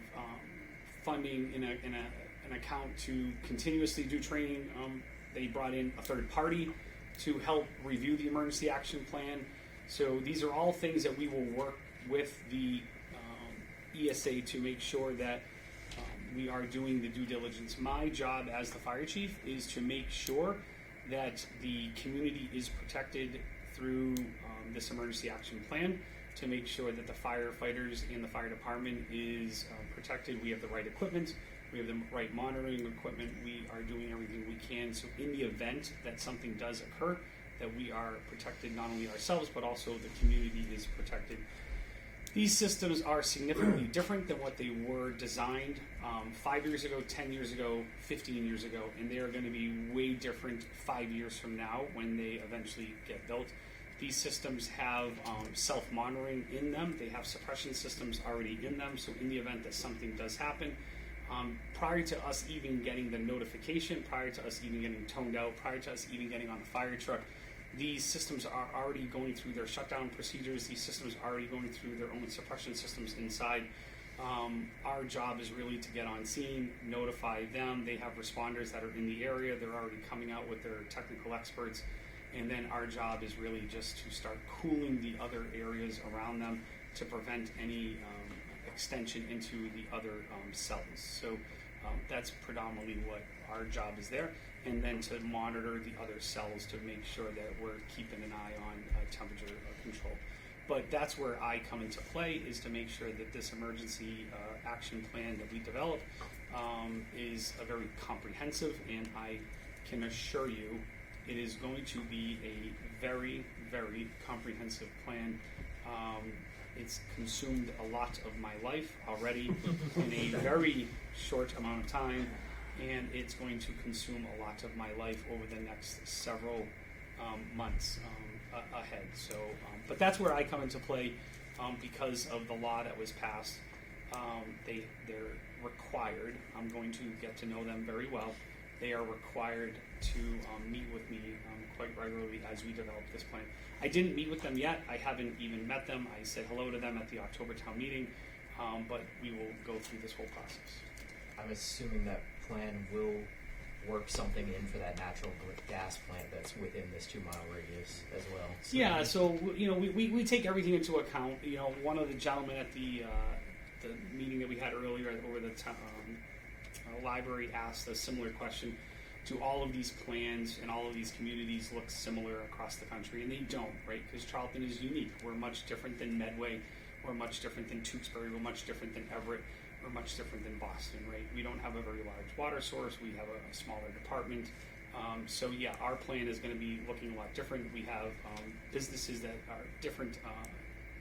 funding in an account to continuously do training. They brought in a third party to help review the emergency action plan. So these are all things that we will work with the ESA to make sure that we are doing the due diligence. My job as the fire chief is to make sure that the community is protected through this emergency action plan, to make sure that the firefighters and the fire department is protected. We have the right equipment. We have the right monitoring equipment. We are doing everything we can. So in the event that something does occur, that we are protected, not only ourselves, but also the community is protected. These systems are significantly different than what they were designed 5 years ago, 10 years ago, 15 years ago, and they are going to be way different 5 years from now when they eventually get built. These systems have self-monitoring in them. They have suppression systems already in them, so in the event that something does happen, prior to us even getting the notification, prior to us even getting toned out, prior to us even getting on the fire truck, these systems are already going through their shutdown procedures. These systems are already going through their own suppression systems inside. Our job is really to get on scene, notify them. They have responders that are in the area. They're already coming out with their technical experts. And then our job is really just to start cooling the other areas around them to prevent any extension into the other cells. So that's predominantly what our job is there. And then to monitor the other cells to make sure that we're keeping an eye on temperature control. But that's where I come into play, is to make sure that this emergency action plan that we develop is a very comprehensive, and I can assure you it is going to be a very, very comprehensive plan. It's consumed a lot of my life already in a very short amount of time, and it's going to consume a lot of my life over the next several months ahead. So, but that's where I come into play because of the law that was passed. They're required. I'm going to get to know them very well. They are required to meet with me quite regularly as we develop this plan. I didn't meet with them yet. I haven't even met them. I said hello to them at the October town meeting, but we will go through this whole process. I'm assuming that plan will work something in for that natural gas plant that's within this 2 mile radius as well. So Yeah, so we take everything into account. One of the gentlemen at the meeting that we had earlier over the library asked a similar question. Do all of these plans and all of these communities look similar across the country? And they don't, right? Because Charlton is unique. We're much different than Medway. We're much different than Tewksbury. We're much different than Everett. We're much different than Boston, right? We don't have a very large water source. We have a smaller department. So yeah, our plan is going to be looking a lot different. We have businesses that are different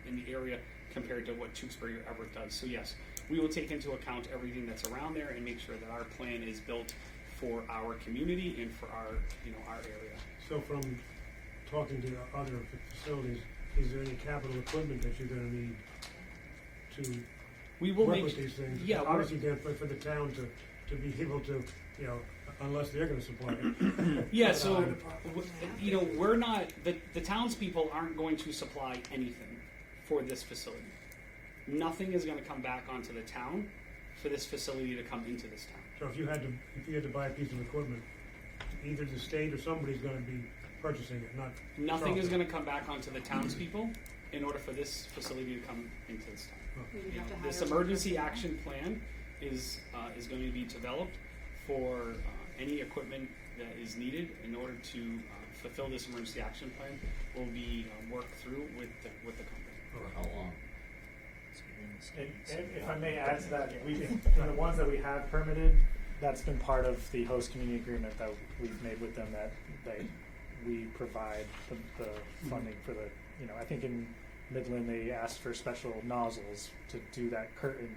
in the area compared to what Tewksbury or Everett does. So yes, we will take into account everything that's around there and make sure that our plan is built for our community and for our area. So from talking to other facilities, is there any capital equipment that you're going to need to we will work make with these things? Yeah, obviously for the town to be able to, unless they're going to supply it. Yeah, so we're not the townspeople aren't going to supply anything for this facility. Nothing is going to come back onto the town for this facility to come into this town. So if you had to buy a piece of equipment, either the state or somebody's going to be purchasing it, not. Nothing is Carlton. going to come back onto the townspeople in order for this facility to come into this town. We would have to This hire emergency workers. action plan is going to be developed for any equipment that is needed in order to fulfill this emergency action plan. Will be worked through with the company. For how long? And if I may add to that, the ones that we have permitted, that's been part of the host community agreement that we've made with them, that we provide the funding for the, I think in Midland they asked for special nozzles to do that curtain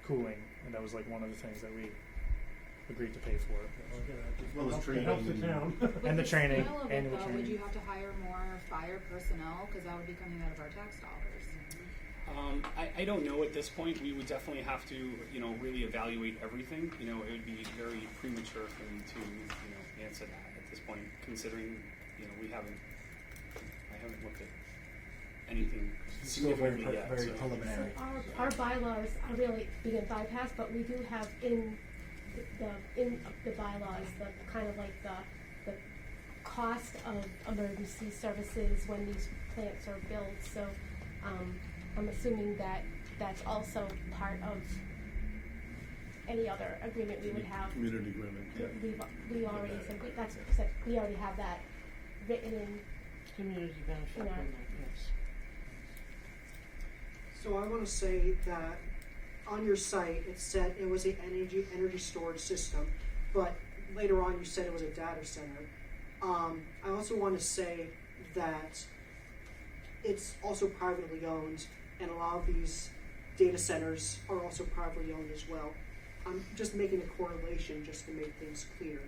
cooling, and that was like one of the things that we agreed to pay for. well as It helps the training. town. With And the training, scale of and it, the though, training. would you have to hire more fire personnel? Because that would be coming out of our tax dollars. I don't know at this point. We would definitely have to, really evaluate everything. It would be very premature for me to, answer that at this point, considering, I haven't looked at anything Still very, significantly yet. very so. preliminary. So our bylaws are really big on bypass, but we do have in the bylaws, the kind of like the cost of emergency services when these plants are built. So I'm assuming that that's also part of any other agreement we would have. Community agreement, yeah. We already said, that's what I said, we already have that written in. Community benefit Yeah. agreement, yes. So I want to say that on your site it said it was an energy storage system, but later on you said it was a data center. I also want to say that it's also privately owned, and a lot of these data centers are also privately owned as well. I'm just making a correlation just to make things clear.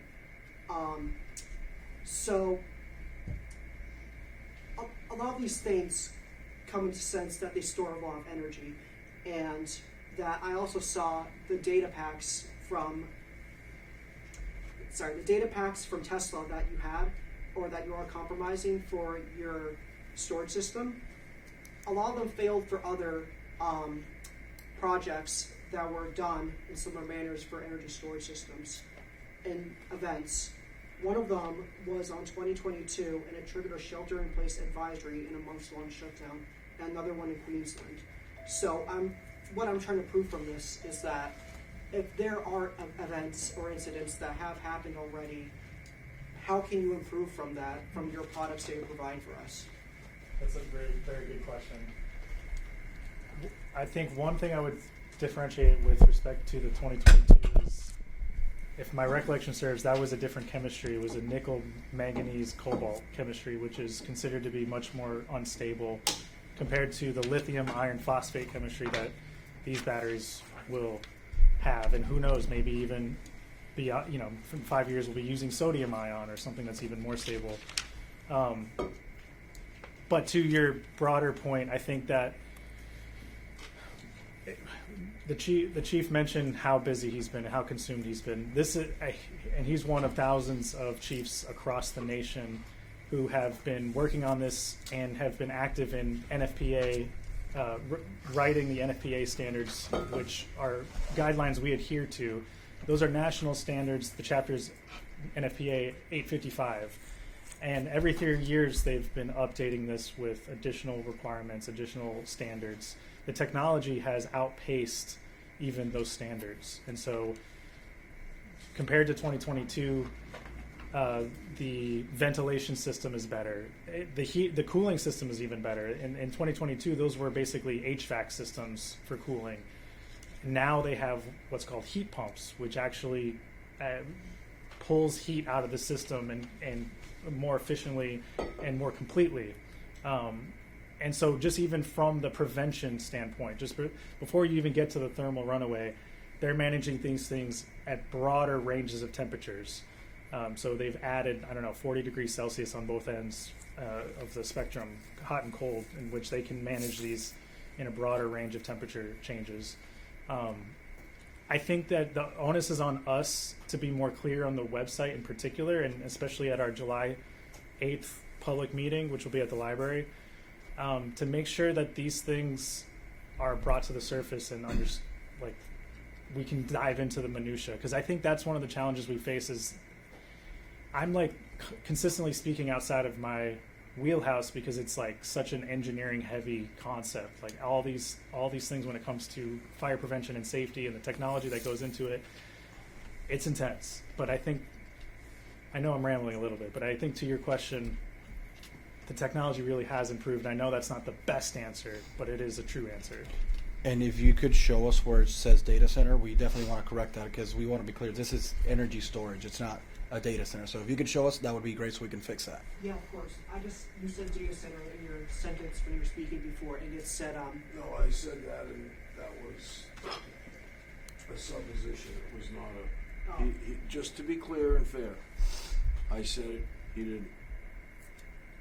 So a lot of these things come into sense that they store a lot of energy, and that I also saw the data packs from Tesla that you had, or that you are compromising for your storage system. A lot of them failed for other projects that were done in similar manners for energy storage systems and events. One of them was on 2022, and it triggered a shelter-in-place advisory in a months-long shutdown, and another one in Queensland. So what I'm trying to prove from this is that if there are events or incidents that have happened already, how can you improve from that, from your products that you're providing for us? That's a very, very good question. I think one thing I would differentiate with respect to the 2022 is, if my recollection serves, that was a different chemistry. It was a nickel, manganese, cobalt chemistry, which is considered to be much more unstable compared to the lithium iron phosphate chemistry that these batteries will have. And who knows, maybe even in 5 years we'll be using sodium ion or something that's even more stable. But to your broader point, I think that the chief mentioned how busy he's been, how consumed he's been. And he's one of thousands of chiefs across the nation who have been working on this and have been active in NFPA, writing the NFPA standards, which are guidelines we adhere to. Those are national standards. The chapter's NFPA 855. And every 3 years, they've been updating this with additional requirements, additional standards. The technology has outpaced even those standards. And so compared to 2022, the ventilation system is better. The cooling system is even better. In 2022, those were basically HVAC systems for cooling. Now they have what's called heat pumps, which actually pulls heat out of the system and more efficiently and more completely. And so just even from the prevention standpoint, just before you even get to the thermal runaway, they're managing these things at broader ranges of temperatures. So they've added, 40 degrees Celsius on both ends of the spectrum, hot and cold, in which they can manage these in a broader range of temperature changes. I think that the onus is on us to be more clear on the website in particular, and especially at our July 8th public meeting, which will be at the library, to make sure that these things are brought to the surface and we can dive into the minutia. Because I think that's one of the challenges we face is I'm like consistently speaking outside of my wheelhouse because it's like such an engineering heavy concept. Like all these things when it comes to fire prevention and safety and the technology that goes into it, it's intense. But I know I'm rambling a little bit, but I think to your question, the technology really has improved. I know that's not the best answer, but it is a true answer. And if you could show us where it says data center, we definitely want to correct that because we want to be clear. This is energy storage. It's not a data center. So if you could show us, that would be great so we can fix that. Yeah, of course. You said data center in your sentence when you were speaking before, and it said, No, I said that, and that was a supposition. It was not a. Just to be clear and fair, I said it. He didn't.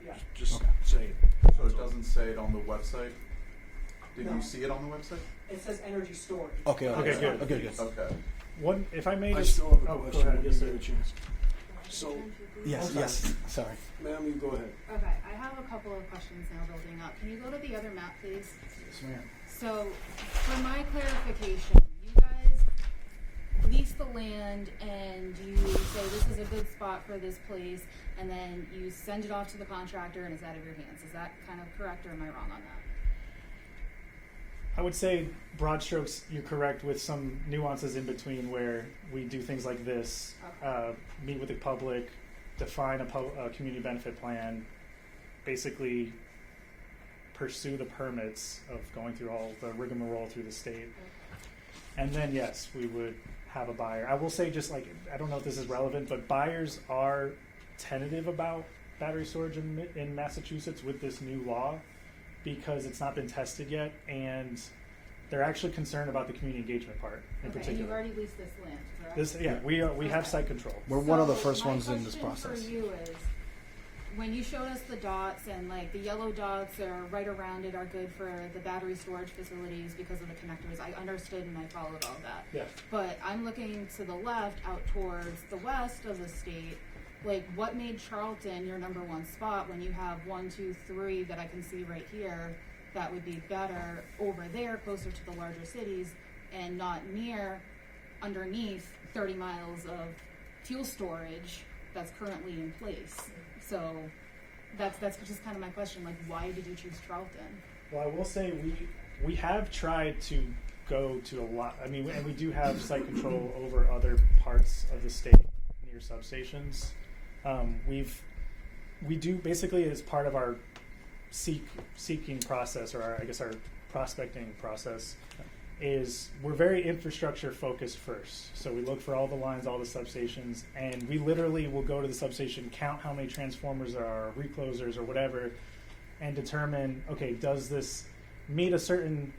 Yeah. Just Okay. say it. So it doesn't say it on the website? Did No. you see it on the website? It says energy storage. Okay, Okay, good. Okay, good. Okay. One, if I may I just, still have a oh, question. go ahead. We'll Yes, give sir. you a chance. So, Yes, yes. Sorry. ma'am, you go ahead. Okay, I have a couple of questions now building up. Can you go to the other map, please? Yes, ma'am. So, for my clarification, you guys lease the land and you say this is a good spot for this place, and then you send it off to the contractor and it's out of your hands. Is that kind of correct, or am I wrong on that? I would say broad strokes, you're correct with some nuances in between where we do things like this, meet with the public, define a community benefit plan, basically pursue the permits of going through all the rigmarole through the state. And then, yes, we would have a buyer. I will say just like, I don't know if this is relevant, but buyers are tentative about battery storage in Massachusetts with this new law, because it's not been tested yet, and they're actually concerned about the community engagement part in Okay, and particular. you've already leased this land, correct? We have site control. We're one of the So first my ones in this question process. for you is, when you showed us the dots and like the yellow dots that are right around it are good for the battery storage facilities because of the connectors, I understood and I followed all that. Yeah. But I'm looking to the left out towards the west of the state. Like, what made Charlton your number one spot when you have 1, 2, 3 that I can see right here that would be better over there, closer to the larger cities, and not near, underneath 30 miles of fuel storage that's currently in place? So that's just kind of my question. Like, why did you choose Charlton? Well, I will say we have tried to go to a lot. I mean, and we do have site control over other parts of the state near substations. We do basically as part of our seeking process, or our prospecting process, is we're very infrastructure focused first. So we look for all the lines, all the substations, and we literally will go to the substation, count how many transformers there are, reclosers or whatever, and determine, okay, does this meet a certain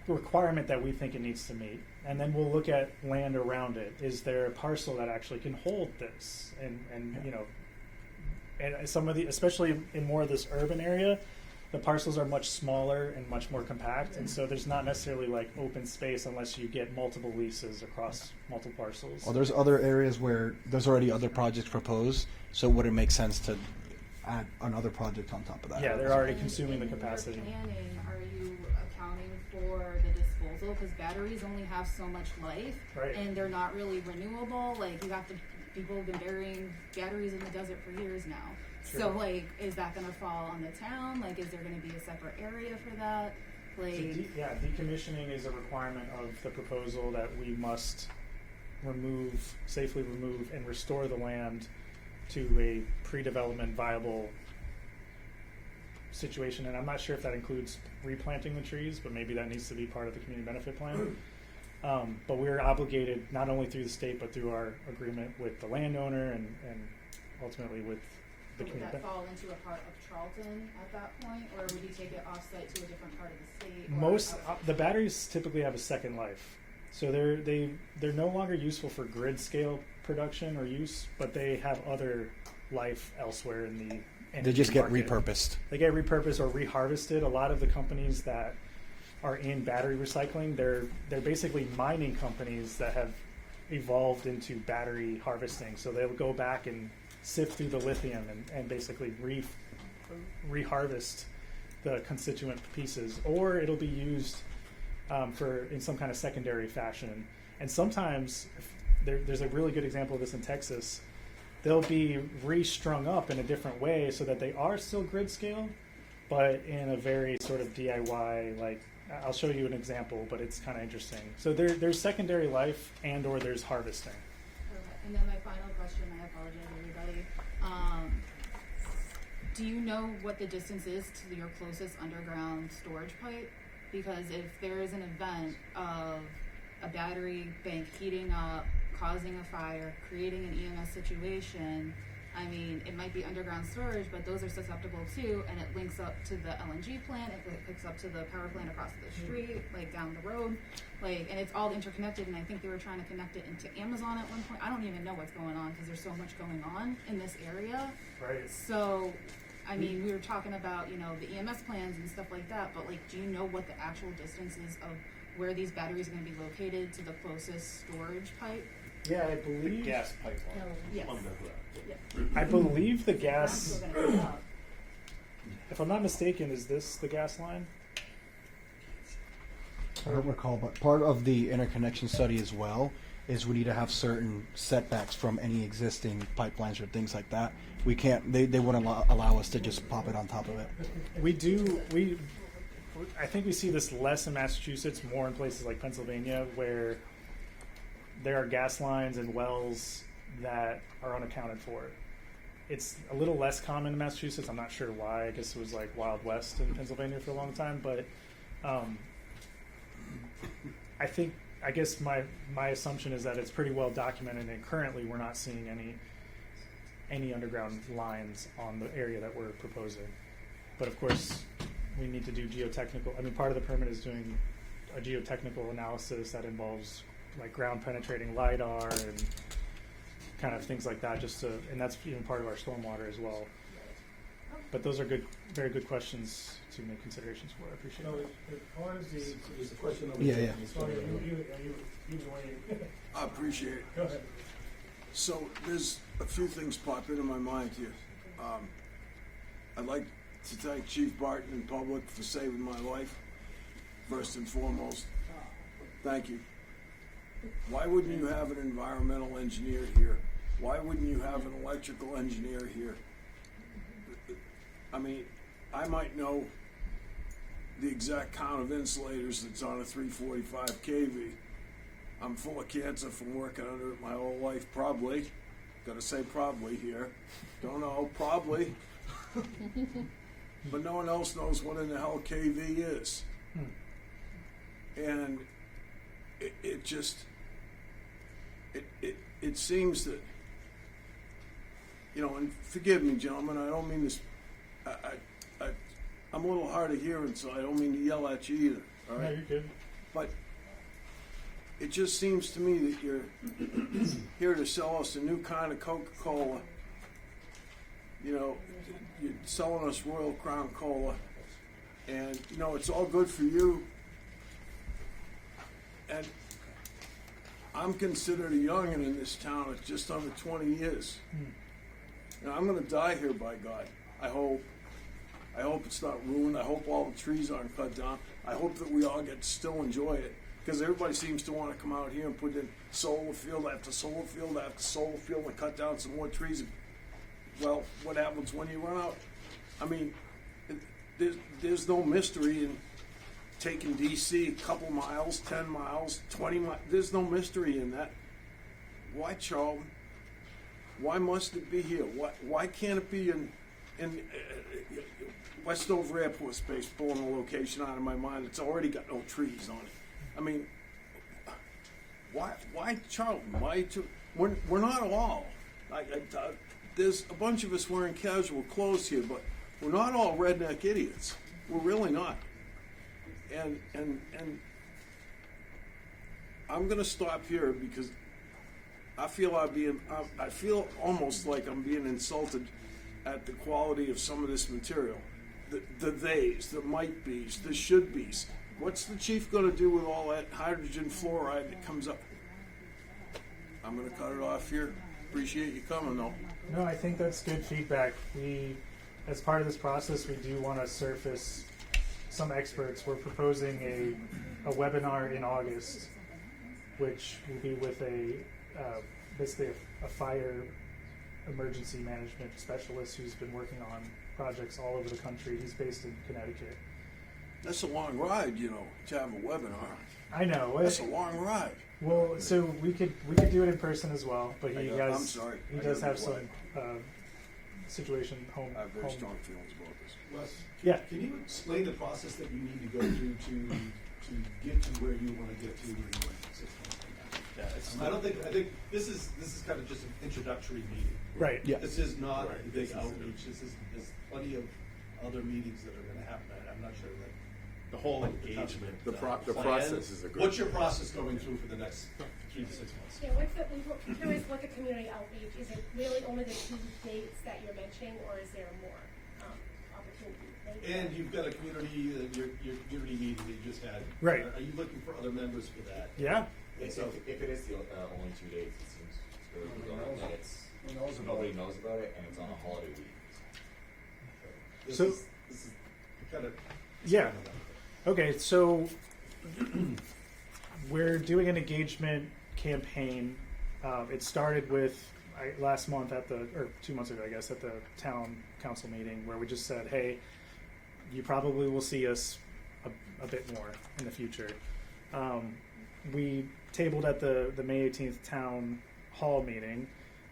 requirement that we think it needs to meet? And then we'll look at land around it. Is there a parcel that actually can hold this? And you know, and some of the, especially in more of this urban area, the parcels are much smaller and much more compact, and so there's not necessarily like open space unless you get multiple leases across multiple parcels. Well, there's other areas where there's already other projects proposed, so would it make sense to add another project on top of that? Yeah, they're already consuming the In your capacity. planning, are you accounting for the disposal? Because batteries only have so much life, Right. and they're not really renewable. Like, people have been burying batteries in the desert for years now. Sure. So, like, is that going to fall on the town? Like, is there going to be a separate area for that? Like, Decommissioning is a requirement of the proposal that we must safely remove, and restore the land to a pre-development viable situation. And I'm not sure if that includes replanting the trees, but maybe that needs to be part of the community benefit plan. But we're obligated not only through the state, but through our agreement with the landowner and ultimately with the would community. that fall into a part of Charlton at that point, or would you take it off-site to a different part of the state? or Most outside? the batteries typically have a second life, so they're no longer useful for grid scale production or use, but they have other life elsewhere in the energy They just get market. repurposed. They get repurposed or reharvested. A lot of the companies that are in battery recycling, they're basically mining companies that have evolved into battery harvesting. So they'll go back and sift through the lithium and basically reharvest the constituent pieces, or it'll be used in some kind of secondary fashion. And sometimes there's a really good example of this in Texas. they'll be restrung up in a different way so that they are still grid scale, but in a very sort of DIY, like, I'll show you an example, but it's kind of interesting. So there's secondary life and or there's harvesting. Okay. And then my final question, I apologize everybody. Do you know what the distance is to your closest underground storage pipe? Because if there is an event of a battery bank heating up, causing a fire, creating an EMS situation, I mean, it might be underground storage, but those are susceptible too, and it links up to the LNG plant, it hooks up to the power plant across the street, like down the road, like, and it's all interconnected, and I think they were trying to connect it into Amazon at one point. I don't even know what's going on, because there's so much going on in this area. Right. So, I mean, we were talking about, you know, the EMS plans and stuff like that, but like, do you know what the actual distance is of where these batteries are gonna be located to the closest storage pipe? Yeah, I believe. Gas pipeline. Yes. Underground. I believe the gas. I'm still gonna look up. If I'm not mistaken, is this the gas line? I don't recall, but part of the interconnection study as well is we need to have certain setbacks from any existing pipelines or things like that. We can't, they wouldn't allow us to just pop it on top of it. I think we see this less in Massachusetts, more in places like Pennsylvania, where there are gas lines and wells that are unaccounted for. It's a little less common in Massachusetts. I'm not sure why. I guess it was like Wild West in Pennsylvania for a long time. But I guess my assumption is that it's pretty well documented, and currently we're not seeing any underground lines on the area that we're proposing. But of course, we need to do geotechnical. I mean, part of the permit is doing a geotechnical analysis that involves like ground penetrating LiDAR and kind of things like that, and that's even part of our stormwater as well. But those are very good questions to make considerations for. I appreciate So it. as far as the question of Yeah, yeah. Sorry, you waiting. I appreciate it. Go ahead. So there's a few things pop into my mind here. I'd like to thank Chief Barton in public for saving my life, first and foremost. Thank you. Why wouldn't you have an environmental engineer here? Why wouldn't you have an electrical engineer here? I mean, I might know the exact count of insulators that's on a 345 kV. I'm full of cancer from working under it my whole life, probably. Gotta say probably here. Don't know, probably. But no one else knows what in the hell kV is. And it just, it seems that, you know, and forgive me, gentlemen, I don't mean this, I'm a little hard of hearing, so I don't mean to yell at you either, all right? No, you're good. But it just seems to me that you're here to sell us a new kind of Coca-Cola. You know, you're selling us Royal Crown Cola, and, you know, it's all good for you. And I'm considered a youngin' in this town at just under 20 years. Now, I'm going to die here, by God. I hope. I hope it's not ruined. I hope all the trees aren't cut down. I hope that we all get to still enjoy it. Because everybody seems to want to come out here and put in solar field after solar field after solar field and cut down some more trees. Well, what happens when you run out? I mean, there's no mystery in taking DC a couple miles, 10 miles, 20 miles. There's no mystery in that. Why, Charlton? Why must it be here? Why can't it be in Westover Airport Space, pulling a location out of my mind? It's already got no trees on it. I mean, why Charlton? Why? We're not all. There's a bunch of us wearing casual clothes here, but we're not all redneck idiots. We're really not. And I'm going to stop here because I feel I feel almost like I'm being insulted at the quality of some of this material. The theys, the might be's, the should be's. What's the chief going to do with all that hydrogen fluoride that comes up? I'm going to cut it off here. Appreciate you coming, though. No, I think that's good feedback. As part of this process, we do want to surface some experts. We're proposing a webinar in August, which will be with basically a fire emergency management specialist who's been working on projects all over the country. He's based in Connecticut. That's a long ride, you know, to have a webinar. I know. That's a long ride. Well, so we could do it in person as well, but he I'm has. sorry. He I does gotta have be some quiet. situation home. I have very home- strong feelings about this. Wes, Yeah. can you explain the process that you need to go through to get to where you want to get to in your system? Yeah, it's I think this is kind of just an introductory meeting. Right. Yeah. This is not a Right. big This is- outreach. There's plenty of other meetings that are going to happen. I'm not sure that. the whole engagement. The plan. process is a good. What's your process going through for the next 3 to 6 months? Yeah, what's the, I'm curious what the community outreach, is it really only the 2 dates that you're mentioning, or is there more, opportunity? Thank you. And you've got a community, your community meeting that you just had. Right. Are you looking for other members for that? Yeah. And so, If it is the only 2 days, it seems really bizarre that it's Who knows about nobody it? knows about it and it's on a holiday week. this So- is kind of. Yeah. Okay, so we're doing an engagement campaign. It started with last month or 2 months ago, I guess, at the town council meeting, where we just said, "Hey, you probably will see us a bit more in the future." We tabled at the May 18th town hall meeting,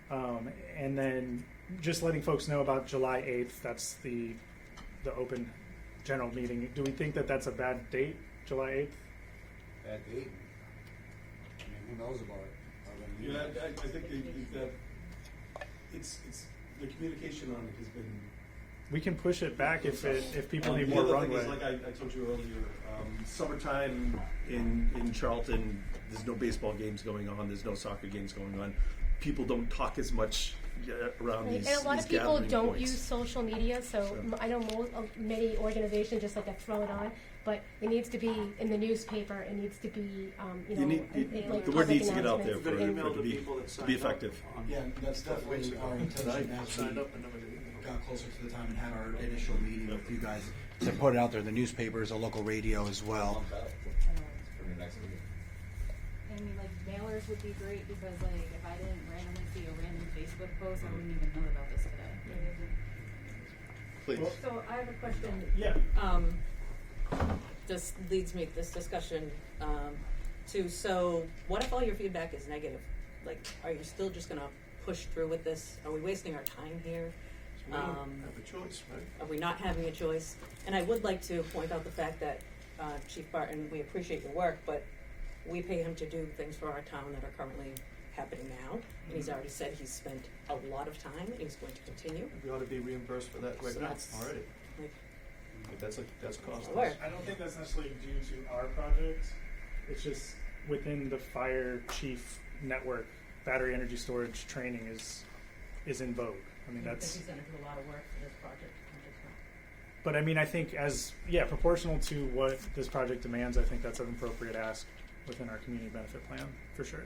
and then just letting folks know about July 8th. That's the open general meeting. Do we think that that's a bad date, July 8th? Bad date. I mean, who knows about it? Yeah, I think that it's the communication on it has been. We can push it back if people need The more other thing runway. is, like I told you earlier, summertime in Charlton, there's no baseball games going on, there's no soccer games going on. People don't talk as much around Right, these and a lot these of people gathering don't points. use social media, so I know many organizations just like to throw it on, but it needs to be in the newspaper. It needs to be, like the word public needs to get out there announcements. for And- it to be effective. Yeah, that's definitely our intention as we got closer to the time and had our initial meeting with you guys to put it out there, the newspapers, the local radio as well. For your next meeting. I mean, like mailers would be great because like if I didn't randomly see a random Facebook post, I wouldn't even know about this today. Please. So I have a question. Yeah. This leads me, this discussion, to, so what if all your feedback is negative? Like, are you still just gonna push through with this? Are we wasting our time here? We don't have a choice, right? Are we not having a choice? And I would like to point out the fact that, Chief Barton, we appreciate your work, but we pay him to do things for our town that are currently happening now. And he's already said he's spent a lot of time and he's going to continue. We ought to be reimbursed for that right So now that's- already. like- That's cost. Work. I don't think that's necessarily due to our project. It's just within the fire chief network, battery energy storage training is in vogue. I mean, that's. he's gonna do a lot of work for this project. But I mean, I think proportional to what this project demands, I think that's an appropriate ask within our community benefit plan for sure.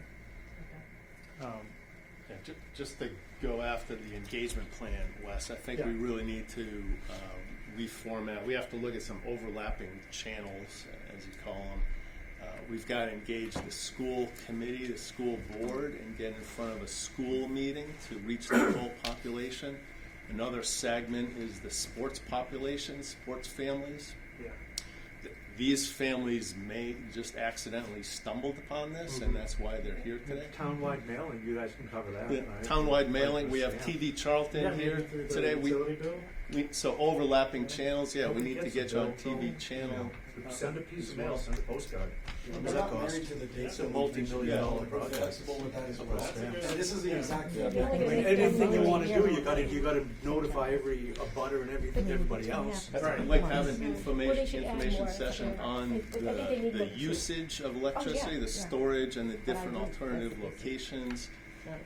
Yeah, just to go after the engagement plan, Wes, I think Yeah. we really need to reformat. We have to look at some overlapping channels, as you call them. We've got to engage the school committee, the school board, and get in front of a school meeting to reach the whole population. Another segment is the sports population, sports families. Yeah. These families may just accidentally stumbled upon this, and that's why they're here today. Townwide mailing, you guys can cover that, Yeah, right? townwide mailing. We have Yeah. TV Charlton Yeah, here maybe through the today. utility bill. So overlapping channels. Yeah, we need to Yes, get you on bill, TV bill. channel. Send a piece of mail, send a postcard. We're not married to the dates. It's a multi-million-dollar project. Flexible with that as well. That's a good- And this is the exact. Yeah. I mean, anything you wanna do, you gotta notify every abutter and everybody else. Right. I'd like to have an Well, they should add information more session to on I think they need the more too. usage of electricity, the storage, and the different alternative locations.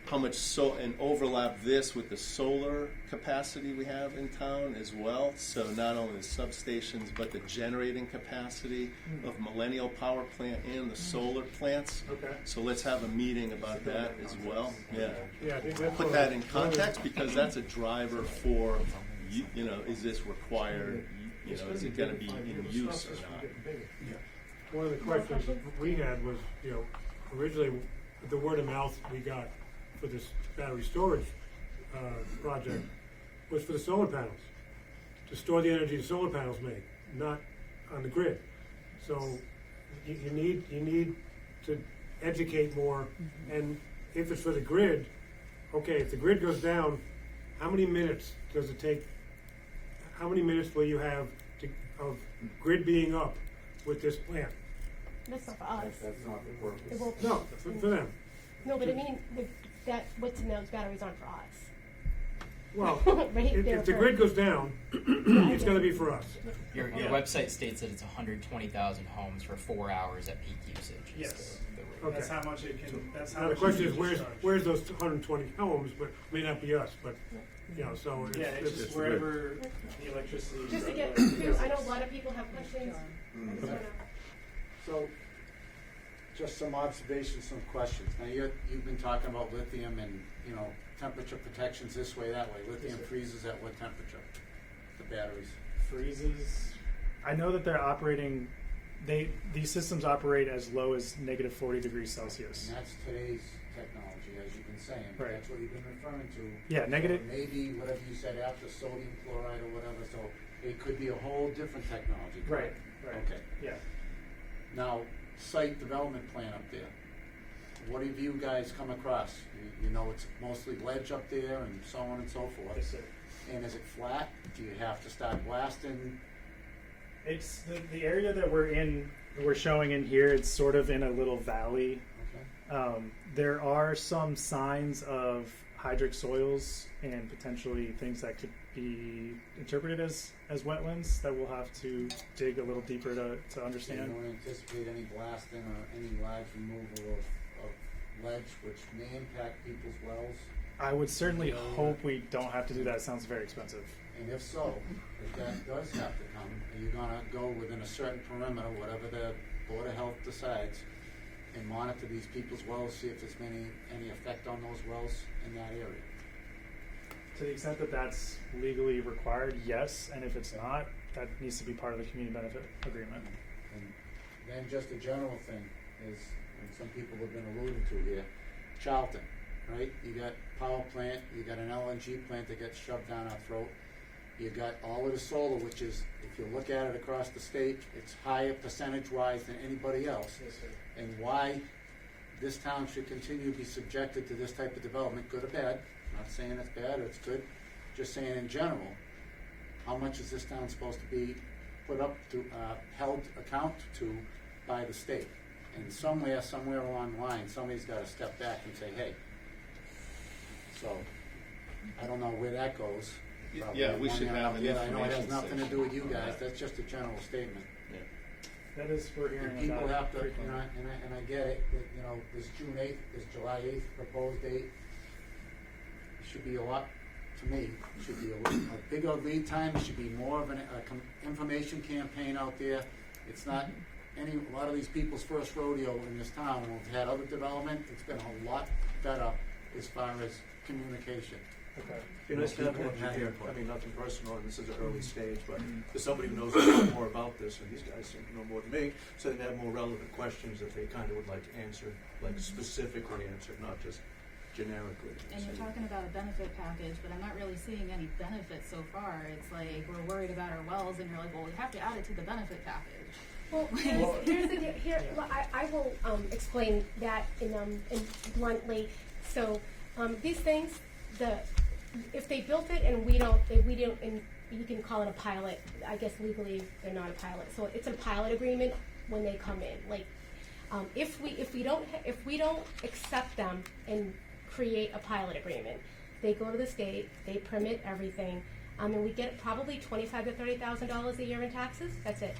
How much and overlap this with the solar capacity we have in town as well. So not only the substations, but the generating capacity of Millennial Power Plant and the solar plants. Okay. So let's have a meeting about that as well. Yeah. Yeah, I think that's Put what- that in context because that's a driver for, is this required? Is it going to be in use or not? One of the questions we had was, originally, the word of mouth we got for this battery storage project was for the solar panels, to store the energy the solar panels make, not on the grid. So you need to educate more, and if it's for the grid, okay, if the grid goes down, how many minutes does it take? How many minutes will you have of grid being up with this plant? That's not for us. That's not the purpose. It won't. No, for them. No, but I mean, what's in those batteries aren't for us. Well, Right, they're if the for- grid goes down, it's going to be for us. Your website states that it's 120,000 homes for 4 hours at peak usage. is Yes. the rate. Okay. That's how much it can. That's how Now, the much question it is, can where's charge. where's those 120 homes? But may not be us. But you know, so it's, Yeah, it's just wherever the electricity. Just to get through, I know a lot of people have questions. I just wanna- So, just some observations, some questions. Now, you've been talking about lithium and, you know, temperature protections this way, that way. Lithium freezes at what temperature? The batteries? Freezes. I know that they're operating. These systems operate as low as -40 degrees Celsius. And that's today's technology, as you've been saying. Right. That's what you've been referring to. Yeah, negative- So maybe whatever you said after sodium chloride or whatever, so it could be a whole different technology. Right. correct? Right. Okay. Yeah. Now, site development plan up there. What have you guys come across? You know it's mostly ledge up there and so on and so forth. Yes, sir. And is it flat? Do you have to start blasting? It's the area that we're showing in here. It's sort of in a little valley. Okay. There are some signs of hydric soils and potentially things that could be interpreted as wetlands that we'll have to dig a little deeper to understand. You don't anticipate any blasting or any large removal of ledge which may impact people's wells? I would certainly hope we don't have to do that. It sounds very expensive. And if so, if that does have to come, are you gonna go within a certain perimeter, whatever the Board of Health decides, and monitor these people's wells, see if there's any effect on those wells in that area? To the extent that that's legally required, yes. And if it's not, that needs to be part of the community benefit agreement. And then just a general thing is, and some people have been alluding to here, Charlton, right? You got power plant, you got an LNG plant that gets shoved down our throat. You got all of the solar, which is, if you look at it across the state, it's higher percentage-wise than anybody else. Yes, sir. And why this town should continue to be subjected to this type of development, good or bad. Not saying it's bad or it's good, just saying in general, how much is this town supposed to be put up to, held account to by the state? And somewhere along the line, somebody's gotta step back and say, hey. So, I don't know where that goes. Probably Yeah, we one should end have up an the other. I know it has information nothing to do with you session on guys, that. that's just a general statement. That is, we're hearing And people about have to, frequently. and I get it, that, you know, this June 8th, this July 8th proposed date, should be a lot, to me, should be a bigger lead time, it should be more of an information campaign out there. It's not a lot of these people's first rodeo in this town. We've had other development, it's been a lot better as far as communication. Okay. Be nice to have an People have engineer, input. I mean, nothing personal, and this is an early stage, but there's somebody who knows a lot more about this, and these guys seem to know more than me, so they have more relevant questions that they kind of would like answered, like specifically answered, not just generically. And you're talking about a benefit package, but I'm not really seeing any benefits so far. It's like, we're worried about our wells, and you're like, well, we have to add it to the benefit package. Well, here's the here. Well, I will explain that in bluntly. So these things, if they built it and we don't, and you can call it a pilot. I guess legally they're not a pilot. So it's a pilot agreement when they come in. Like if we don't accept them and create a pilot agreement, they go to the state, they permit everything, and we get probably $25,000 to $30,000 a year in taxes. That's it.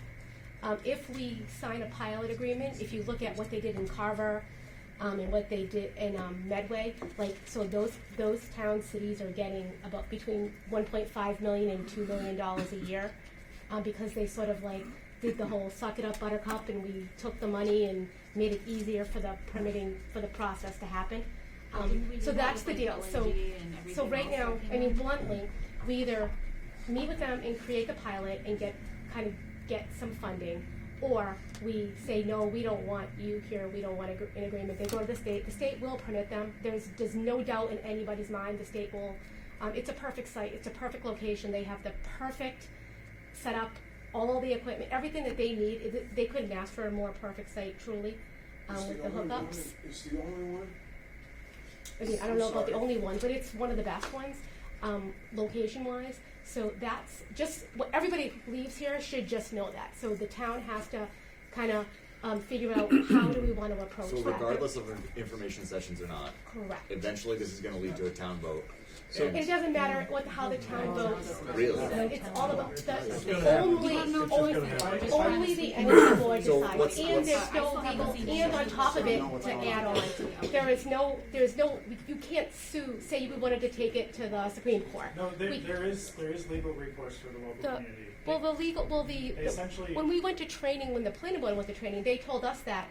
If we sign a pilot agreement, if you look at what they did in Carver and what they did in Medway, like so those town cities are getting about between $1.5 million and $2 million a year because they sort of like did the whole suck it up buttercup, and we took the money and made it easier for the permitting for the process to happen. So that's the deal. So right now, I mean bluntly, we either meet with them and create the pilot and get some funding, or we say no, we don't want you here, we don't want an agreement. They go to the state will permit them. There's no doubt in anybody's mind the state will It's a perfect site. It's a perfect location. They have the perfect setup, all the equipment, everything that they need. They couldn't ask for a more perfect site, truly, with the hookups. It's the only one? I mean, I don't know about the only one, but it's one of the best ones, location-wise. So that's just what everybody who leaves here should just know that. So the town has to kind of figure out how do we want to approach So that. regardless of information sessions or not, Correct. eventually this is going to lead to a town vote. So it doesn't matter how the town votes. Really? It's all about We have no choice. only the energy board So decides, what's- and there's no legal, and on top of it, to add on, there's no, you can't sue, say you wanted to take it to the Supreme Court. No, We- there is legal recourse for the local community. Essentially- when we went to training, when the planning board went to training, they told us that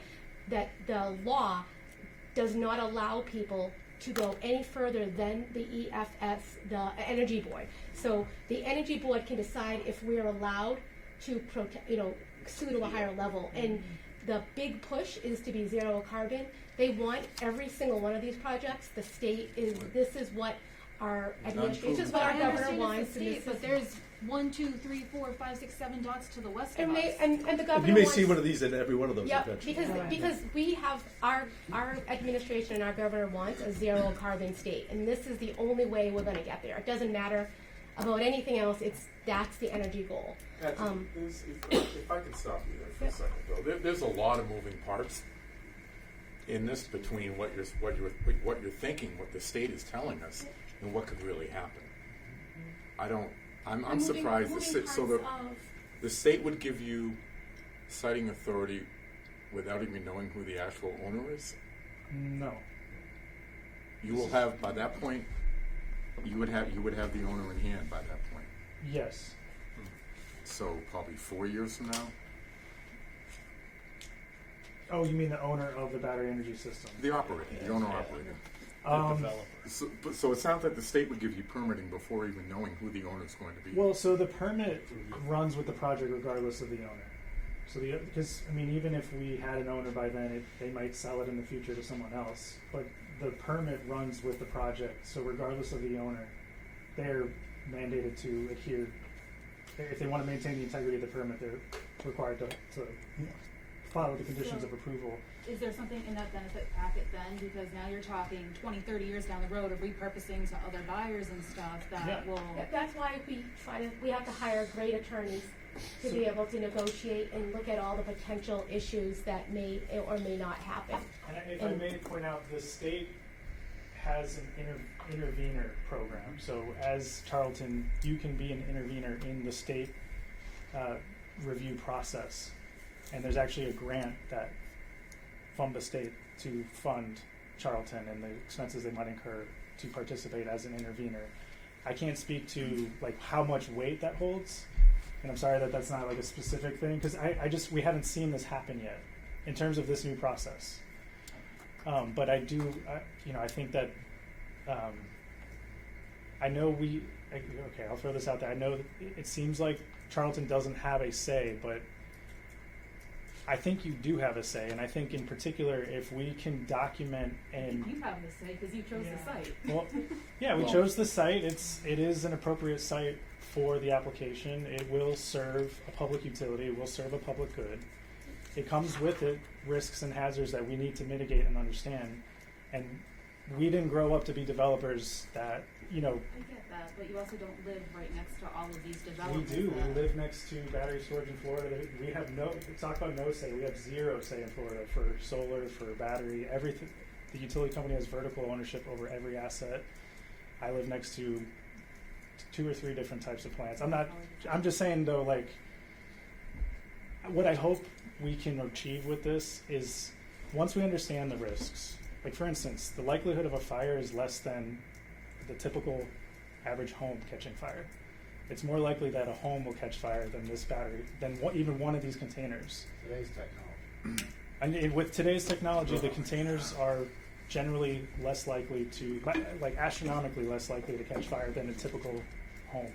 the law does not allow people to go any further than the EFS, the Energy Board. So the Energy Board can decide if we're allowed to sue to a higher level. And the big push is to be zero carbon. They want every single one of these projects. The state this is what our administration, this is what our governor wants. And this But is, there's 1, 2, 3, 4, 5, 6, 7 dots to the west and of us. the governor You may wants, see one of these at every one of those yeah, eventually. because we have our administration and our governor wants a zero carbon state, and this is the only way we're going to get there. It doesn't matter about anything else. That's the energy goal. Patrick, if I could stop you there for a second, though, there's a lot of moving parts in this between what you're thinking, what the state is telling us, and what could really happen. I'm surprised. The state would give you citing authority without even knowing who the actual owner is. No. You will have by that point. You would have the owner in hand by that point. Yes. So probably 4 years from now. Oh, you mean the owner of the battery energy system? The operator, the owner operator. Developer. So it sounds like the state would give you permitting before even knowing who the owner is going to be. Well, so the permit runs with the project regardless of the owner. So because I mean, even if we had an owner by then, they might sell it in the future to someone else. But the permit runs with the project. So regardless of the owner, they're mandated to adhere. If they want to maintain the integrity of the permit, they're required to follow the conditions of approval. Is there something in that benefit packet then? Because now you're talking 20, 30 years down the road of repurposing to other buyers and stuff that will... That's why we have to hire great attorneys to be able to negotiate and look at all the potential issues that may or may not happen. And if I may point out, the state has an intervener program. So as Charlton, you can be an intervener in the state review process. And there's actually a grant that from the state to fund Charlton and the expenses they might incur to participate as an intervener. I can't speak to like how much weight that holds, and I'm sorry that that's not like a specific thing because we haven't seen this happen yet in terms of this new process. But I do, I think that I know I'll throw this out there. I know it seems like Charlton doesn't have a say, but I think you do have a say, and I think in particular, if we can document and You have the say because you chose the site. well, yeah, we chose the site. It is an appropriate site for the application. It will serve a public utility. It will serve a public good. It comes with it risks and hazards that we need to mitigate and understand. And we didn't grow up to be developers that I get that, but you also don't live right next to all of these we developments. do. We live next to battery storage in Florida. We have talk about no say. We have zero say in Florida for solar, for battery, everything. The utility company has vertical ownership over every asset. I live next to 2 or 3 different types of plants. I'm just saying though, like, what I hope we can achieve with this is once we understand the risks, like for instance, the likelihood of a fire is less than the typical average home catching fire. It's more likely that a home will catch fire than this battery, than even one of these containers. Today's technology. And with today's technology, the containers are generally less likely to, like astronomically less likely to catch fire than a typical home.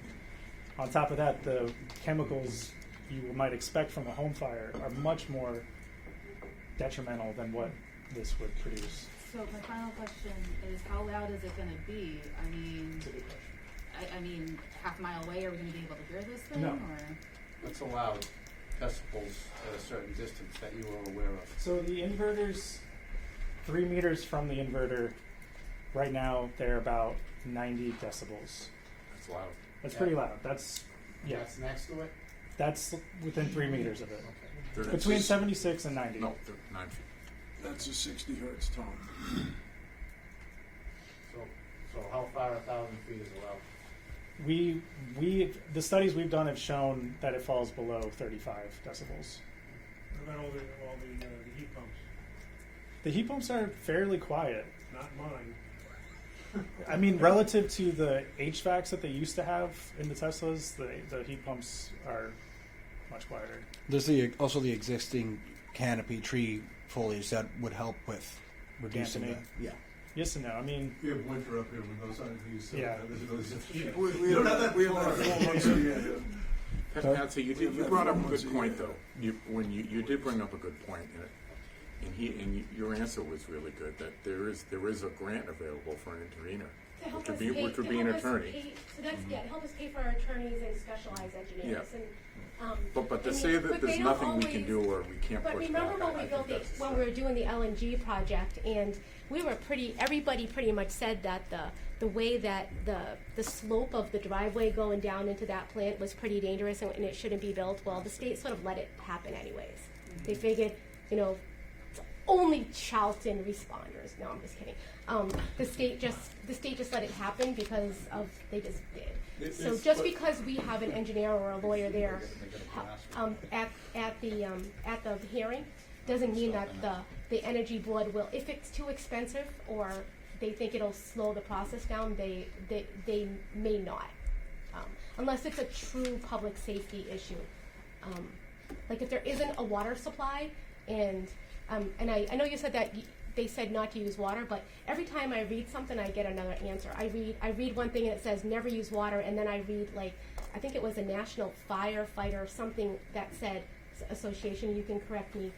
On top of that, the chemicals you might expect from a home fire are much more detrimental than what this would produce. So my final question is, how loud is it going to be? I mean, I mean, half a mile away, are we gonna be able to hear this thing, No. or? What's allowed decibels at a certain distance that you are aware of? So the inverter's 3 meters from the inverter. Right now, they're about 90 decibels. That's loud. That's pretty loud. That's, yeah. That's next to it? That's within 3 meters of it. They're- Between 76 and 90. No, they're 9 feet. That's a 60 hertz tone. So how far 1,000 feet is allowed? The studies we've done have shown that it falls below 35 decibels. What about all the heat pumps? The heat pumps are fairly quiet. Not mine. I mean, relative to the HVACs that they used to have in the Teslas, the heat pumps are much quieter. There's also the existing canopy tree foliage that would help with reducing Damping. the, yeah. Yes and no. I mean, We have winter up here with those on these. So Yeah. We don't have that 4 months a year. Patsy, you brought up a good point, though. You did bring up a good point, and your answer was really good. That there is a grant available for an intervener, To help which us would be an attorney. So that's, yeah, to help us pay for our attorneys and specialized engineers. Yeah. And, But to I say mean, that but there's they don't nothing we can always- do or we can't But push remember back, when we I built think when we were doing the LNG project, and we were everybody pretty much said that the way that the slope of the driveway going down into that plant was pretty dangerous and it shouldn't be built. Well, the state sort of let it happen anyways. They figured, it's only Charlton responders. No, I'm just kidding. The state just let it happen because they just did. So just because we have an engineer or a lawyer there at the hearing doesn't mean that the energy board will, if it's too expensive or they think it'll slow the process down, they may not, unless it's a true public safety issue. Like if there isn't a water supply, and I know you said that they said not to use water, but every time I read something, I get another answer. I read one thing and it says never use water, and then I read I think it was a National Firefighter something that said association. You can correct me,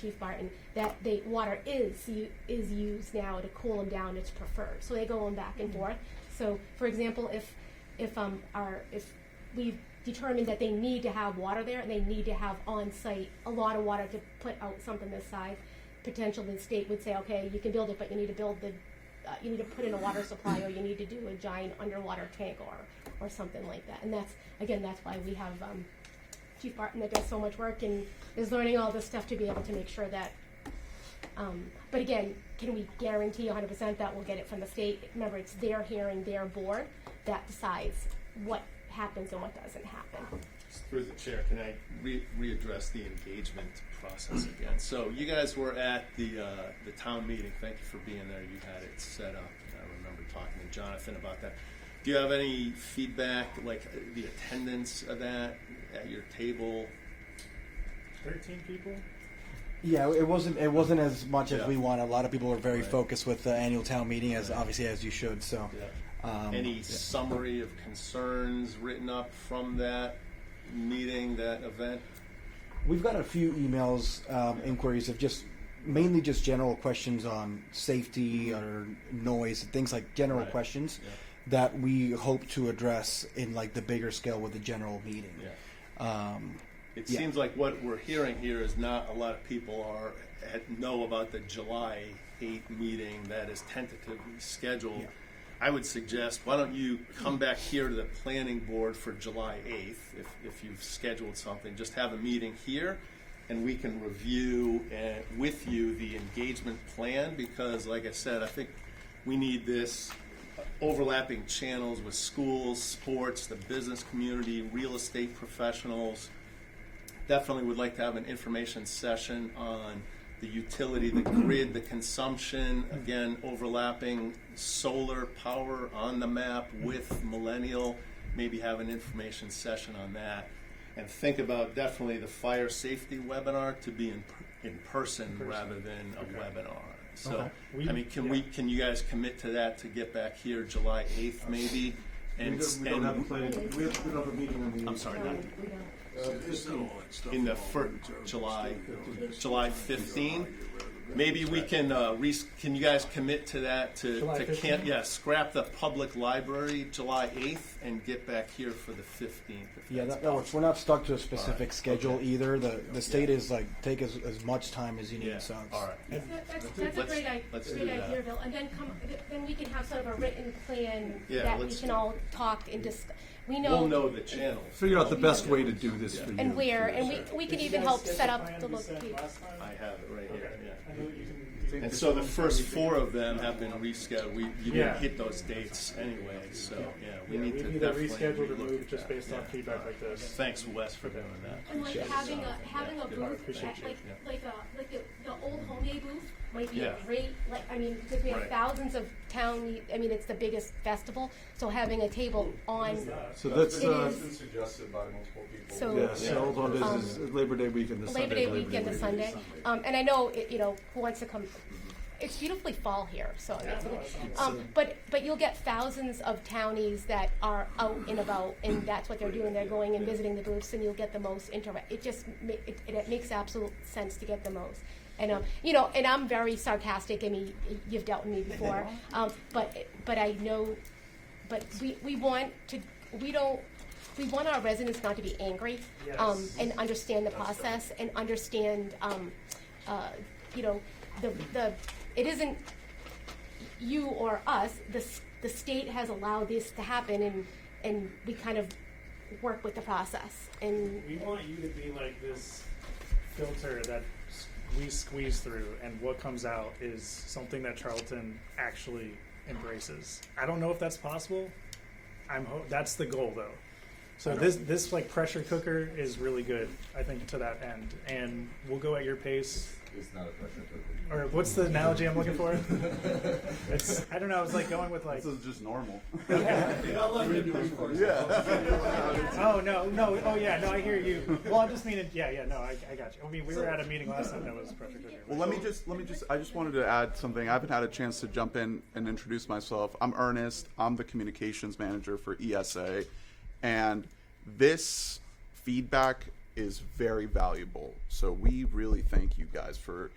Chief Barton, that water is used now to cool them down. It's preferred, so they go on back and forth. So, for example, if we determined that they need to have water there and they need to have on site a lot of water to put out something this size, potentially the state would say, okay, you can build it, but you need to you need to put in a water supply, or you need to do a giant underwater tank or something like that. And that's why we have Chief Barton that does so much work and is learning all this stuff to be able to make sure that. But again, can we guarantee 100% that we'll get it from the state? Remember, it's their hearing, their board that decides what happens and what doesn't happen. Through the chair, can I readdress the engagement process again? So you guys were at the town meeting. Thank you for being there. You had it set up. I remember talking to Jonathan about that. Do you have any feedback, like the attendance of that at your table? 13 people. Yeah, it wasn't as much as Yeah. we want. A lot of people were very Right. focused with the annual town meeting, as obviously as you should. So, Any summary of concerns written up from that meeting, that event? we've got a few emails, inquiries of mainly just general questions on safety or noise, things like general Right. questions Yeah. that we hope to address in the bigger scale with the general meeting. Yeah. It seems like what we're hearing here is not a lot of people know about the July 8th meeting that is tentatively scheduled. Yeah. I would suggest, why don't you come back here to the planning board for July 8th, if you've scheduled something, just have a meeting here, and we can review with you the engagement plan, because like I said, I think we need this overlapping channels with schools, sports, the business community, real estate professionals. Definitely would like to have an information session on the utility, the grid, the consumption, again, overlapping solar power on the map with millennial, maybe have an information session on that. And think about definitely the fire safety webinar to be in person rather than a webinar. So, Okay. I mean, can you guys commit to that to get back here July 8th maybe? We don't have a planning. We don't have a meeting on the. I'm sorry, We don't. Just all that stuff. in the July 15. maybe we can, can you guys commit to that, July to 15th? scrap the public library July 8th and get back here for the 15th? Yeah, that works. We're not stuck to a specific schedule okay. either. The state is like, take as much time as you need. Yeah, So it's- all right. That's a Let's- great let's idea, do that. Bill. And then we can have sort of a written plan Yeah, that we let's can do all talk and discuss. We We'll know the channel. Figure out the best way to do this for you. and where, and we can even help set up the location. location. I have it right here, yeah. I know you can. And so the first 4 of them have been rescheduled. You Yeah. didn't hit those dates anyway, so yeah, we need to either definitely reschedule or relook move at just that. based on feedback like this. Thanks, Wes, for doing that. And like having a good. booth, Appreciate you. like the old home day booth might be Yeah. a great, because we have Right. thousands of it's the biggest festival, so having a table on. So that's, It is. been suggested by multiple people. So, Yeah, so hold on, this is Labor Day weekend, the Labor Day weekend, the Sunday. And I know, who wants to come, it's beautifully fall here, so. But you'll get thousands of townies that are out and about, and that's what they're doing, they're going and visiting the booths, and you'll get the most it makes absolute sense to get the most. And, and I'm very sarcastic, I mean, you've dealt with me before, but I know, but we want our residents not to be angry, and understand the process and understand, it isn't you or us. The state has allowed this to happen, and we kind of work with the process. And We want you to be like this filter that we squeeze through, and what comes out is something that Charlton actually embraces. I don't know if that's possible. That's the goal, though. So this like pressure cooker is really good, I think, to that end, and we'll go at your pace. It's not a pressure cooker. Or what's the analogy I'm looking for? I don't know. I was like going with like. This is just normal. Okay. Oh no. Oh yeah. No, I hear you. Well, I just mean yeah. No, I got you. I mean, we were at a meeting last time that was pressure cooker. Well, let me just, I just wanted to add something. I haven't had a chance to jump in and introduce myself. I'm Ernest. I'm the communications manager for ESA. And this feedback is very valuable. So we really thank you guys for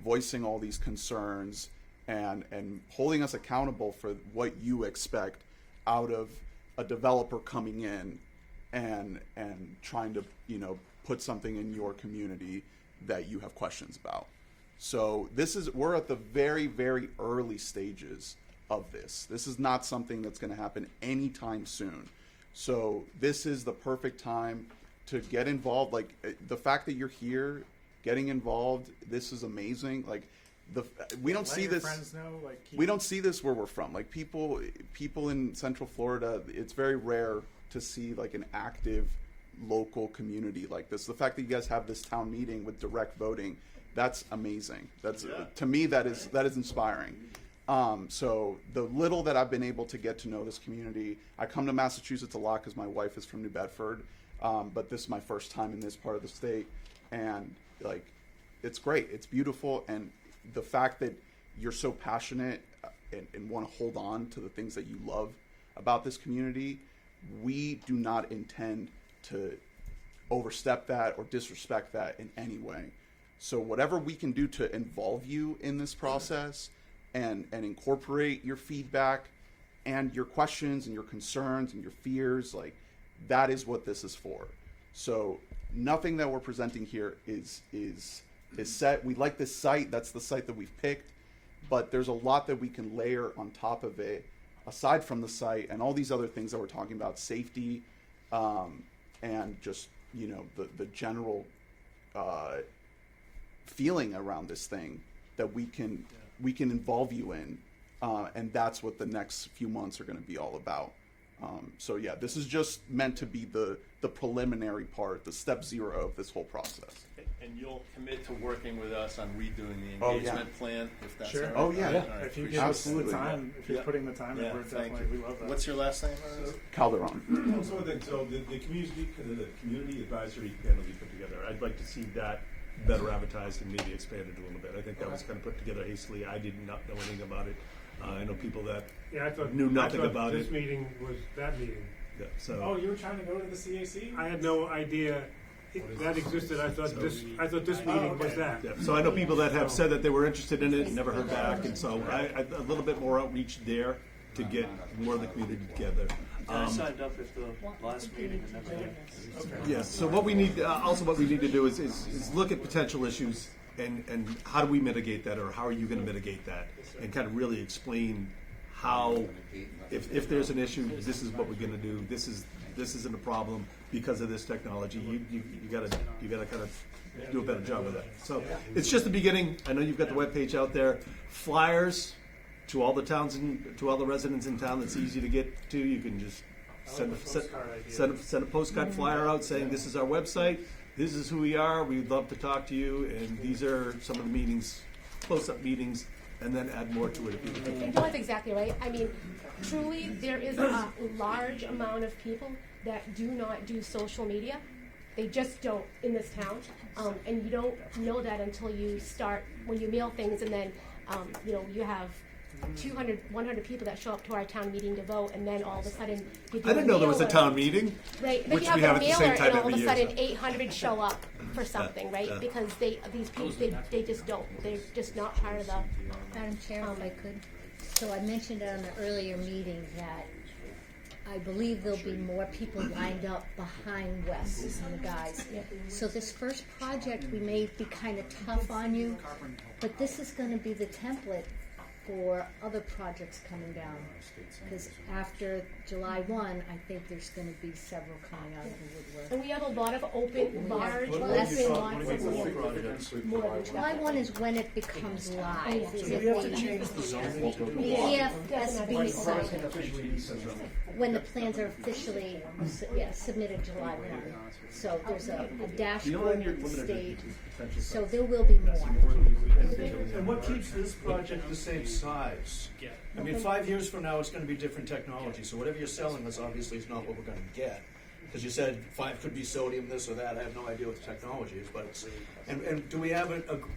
voicing all these concerns and holding us accountable for what you expect out of a developer coming in and trying to, put something in your community that you have questions about. So we're at the very, very early stages of this. This is not something that's going to happen anytime soon. So this is the perfect time to get involved. Like the fact that you're here, getting involved, this is amazing. Like we don't see this. Friends know, like, we don't see this where we're from. Like people in Central Florida, it's very rare to see like an active local community like this. The fact that you guys have this town meeting with direct voting, that's amazing. That's to me that is inspiring. So the little that I've been able to get to know this community, I come to Massachusetts a lot because my wife is from New Bedford, but this is my first time in this part of the state, and like, it's great, it's beautiful, and the fact that you're so passionate and want to hold on to the things that you love about this community, we do not intend to overstep that or disrespect that in any way. So whatever we can do to involve you in this process and incorporate your feedback and your questions and your concerns and your fears, like that is what this is for. So nothing that we're presenting here is set. We like this site. That's the site that we've picked, but there's a lot that we can layer on top of it aside from the site and all these other things that we're talking about, safety, and just, the general feeling around this thing that we can involve you in, and that's what the next few months are going to be all about. So yeah, this is just meant to be the preliminary part, the step 0 of this whole process. And you'll commit to working with us on redoing the Oh, yeah. engagement plan, if that's Sure. all right? Oh, yeah. All right, If you appreciate give us the Absolutely. time, if you're putting the time in, we're thank definitely, you. we love that. What's your last name? Calderon. So the community advisory panel you put together, I'd like to see that better advertised and maybe expanded a little bit. I think that was kind of put together hastily. I did not know anything about it. I know people that knew nothing about this it. meeting was that meeting. Yeah, so Oh, you were trying to go to the CAC? I had no idea that existed, I thought this meeting was that. Yeah, so I know people that have said that they were interested in it and never heard back, and so a little bit more outreach there to get more of the community together. I signed up at the last meeting and never did. Yeah, so what we need, also what we need to do is look at potential issues and how do we mitigate that, or how are you gonna mitigate that? And kind of really explain how, if there's an issue, this is what we're gonna do, this isn't a problem because of this technology, you gotta kind of do a better job with that. So, it's just the beginning, I know you've got the webpage out there, flyers to all the towns and to all the residents in town, that's easy to get to, you can just send a postcard flyer out saying this is our website, this is who we are, we'd love to talk to you, and these are some of the meetings, close-up meetings, and then add more to it if you And John's exactly right. I mean, truly, there is a large amount of people that do not do social media. They just don't in this town, and you don't know that until you start, when you mail things, and then you have 200, 100 people that show up to our town meeting to vote, and then all of a sudden you do I didn't know there was a mailer. town meeting, Right, then which you have we have a at the mailer, same time and all of every a year. sudden 800 show up for something, right? Yeah. Because these people they just don't. They're just not part of the. Madam Chair, if I could. So I mentioned on the earlier meeting that I believe there'll be more people lined up behind Wes and the guys. So this first project, we may be kind of tough on you, but this is going to be the template for other projects coming down. Because after July 1, I think there's going to be several coming out of the woodwork. And we have a lot of open, large, What open about you talk- lots what of about land. projects? More than July 1 is when it becomes live. So Is we it have to the- change the zoning? The EFSB side. When the plans are officially submitted July 1. So there's a dashboard with the state. So there will be more. And what keeps this project the same size? I mean, 5 years from now, it's gonna be different technology, so whatever you're selling us obviously is not what we're gonna get. Because you said 5 could be sodium, this or that, I have no idea what the technology is, but it's, and do we have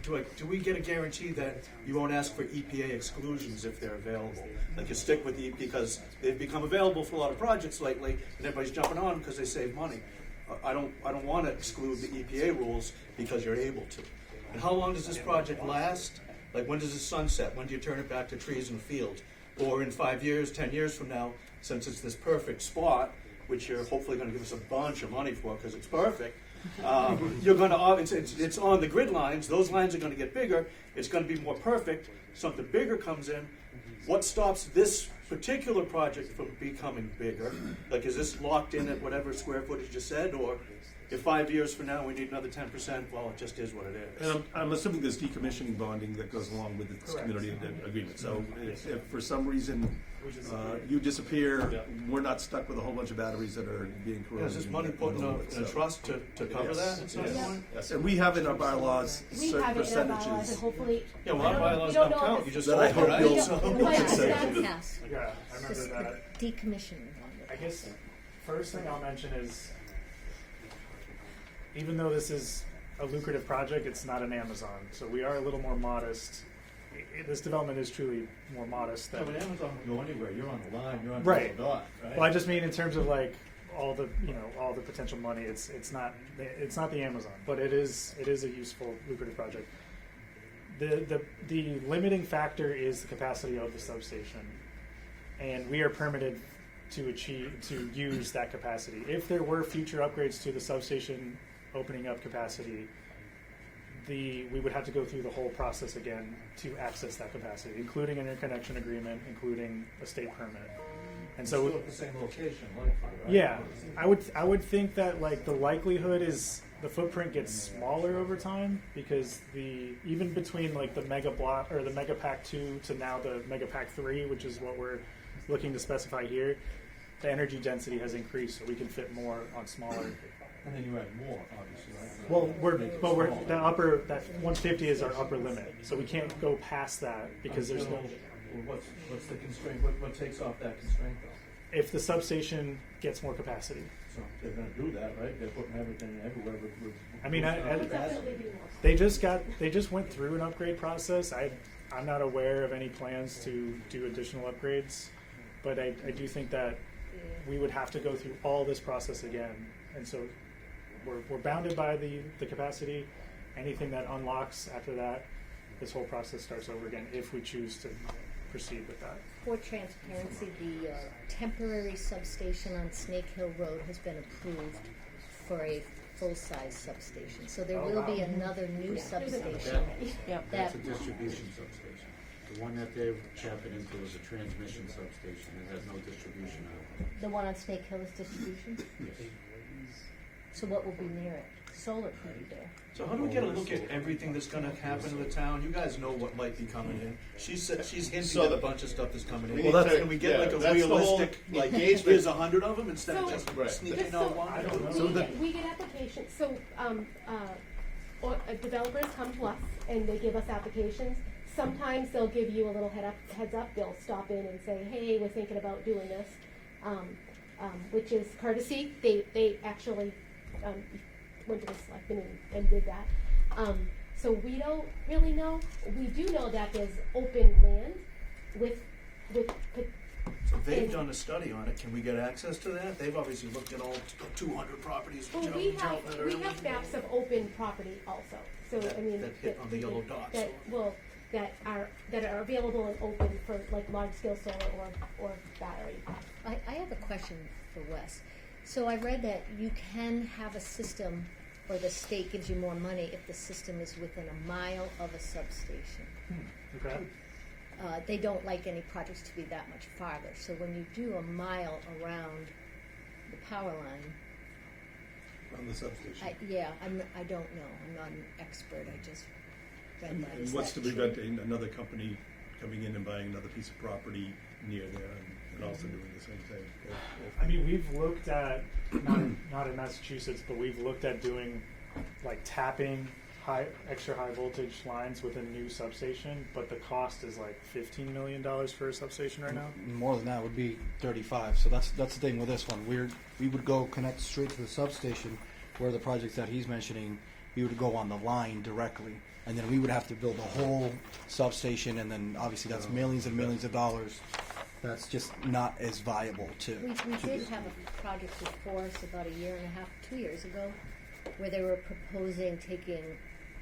do we get a guarantee that you won't ask for EPA exclusions if they're available? Like you stick with because they've become available for a lot of projects lately, and everybody's jumping on because they save money. I don't want to exclude the EPA rules because you're able to. And how long does this project last? Like, when does it sunset? When do you turn it back to trees and fields? Or in 5 years, 10 years from now, since it's this perfect spot, which you're hopefully going to give us a bunch of money for because it's perfect, you're going to, it's on the grid lines, those lines are going to get bigger, it's going to be more perfect, something bigger comes in. What stops this particular project from becoming bigger? Like, is this locked in at whatever square footage you said, or if 5 years from now we need another 10%, well, it just is what it is. And I'm assuming there's decommissioning bonding that goes along with this community agreement. So if for some reason you disappear, we're not stuck with a whole bunch of batteries that are being corroded. Is this money put in a trust to cover that at some point? Yes, and we have in our bylaws We certain have it in our bylaws, and percentages. hopefully. Yeah, well, our bylaws we don't don't know count, if you it's- just That I hope, hope right? you'll- So- Yes. Yeah, I remember Just that. the decommissioning. I guess first thing I'll mention is, even though this is a lucrative project, it's not an Amazon, so we are a little more modest. This development is truly more modest Yeah, than. but Amazon will go anywhere, you're on the line, you're on Right. the dot, right? Well, I just mean in terms of like all the all the potential money. It's not the Amazon, but it is a useful, lucrative project. The limiting factor is the capacity of the substation, and we are permitted to use that capacity. If there were future upgrades to the substation opening up capacity, we would have to go through the whole process again to access that capacity, including an interconnection agreement, including a state permit. And so, still at the same location, likely, right? yeah, I would think that like the likelihood is the footprint gets smaller over time, because even between like the mega block or the mega pack 2 to now the mega pack 3, which is what we're looking to specify here, the energy density has increased, so we can fit more on smaller. And then you add more, obviously, right? Well, that 150 is our upper limit, so we can't go past that because there's no. Well, what's the constraint? What takes off that constraint though? If the substation gets more capacity. So they're going to do that, right? They're putting everything everywhere. I mean, Definitely be more. they just went through an upgrade process. I'm not aware of any plans to do additional upgrades, but I do think that we would have to go through all this process again, and so we're bounded by the capacity. Anything that unlocks after that, this whole process starts over again if we choose to proceed with that. For transparency, the temporary substation on Snake Hill Road has been approved for a full-size substation. So there will be another new substation. That's a distribution substation. The one that they're tapping into is a transmission substation. It has no distribution on it. The one on Snake Hill is distribution? Yes. So what will be near it? Solar could be there. So how do we get a look at everything that's gonna happen in the town? You guys know what might be coming in. She's hinting So at a bunch of stuff that's coming in. Well, that's- Can we get yeah, like a that's the whole realistic, like, engagement. here's 100 of them instead of So- just Right. sneaking So out one? we get applications, so, developers come to us and they give us applications. Sometimes they'll give you a little heads up, they'll stop in and say, hey, we're thinking about doing this, which is courtesy. They actually, went to the selectmen and did that. So we don't really know. We do know that there's open land with So they've done a study on it. Can we get access to that? They've obviously looked at all 200 properties. well, we have maps of open property also. So That- I mean that hit on the yellow dots. that are available and open for like large scale solar or battery. I have a question for Wes. So I read that you can have a system, or the state gives you more money if the system is within a mile of a substation. Okay. They don't like any projects to be that much farther. So when you do a mile around the power line, On the substation. I don't know. I'm not an expert. I just read that. And Is what's to that prevent true? another company coming in and buying another piece of property near there and also doing the same thing? I mean, we've looked at, not in Massachusetts, but we've looked at doing like tapping extra high voltage lines with a new substation, but the cost is like $15 million for a substation right now. More than that would be 35. So that's the thing with this one. We would go connect straight to the substation, where the projects that he's mentioning, we would go on the line directly, and then we would have to build a whole substation, and then obviously that's millions and millions of dollars. That's just not as viable to. We did have a project before us about 1.5 years, 2 years ago, where they were proposing taking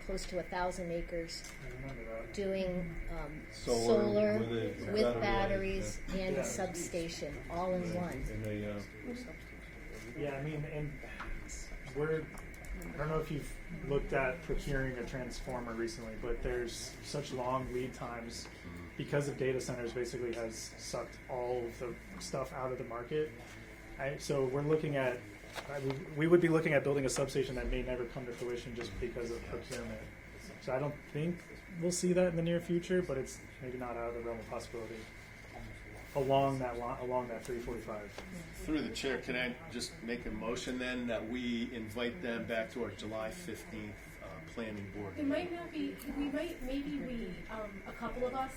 close to 1,000 acres, I remember that. doing Solar solar with batteries and Yeah. a substation all in one. And they, Yeah, I mean, and I don't know if you've looked at procuring a transformer recently, but there's such long lead times because of data centers basically has sucked all of the stuff out of the market. So we're looking at, we would be looking at building a substation that may never come to fruition just because of procurement. So I don't think we'll see that in the near future, but it's maybe not out of the realm of possibility. Along that 345. Through the chair, can I just make a motion then that we invite them back to our July 15th planning board? It might not be. A couple of us,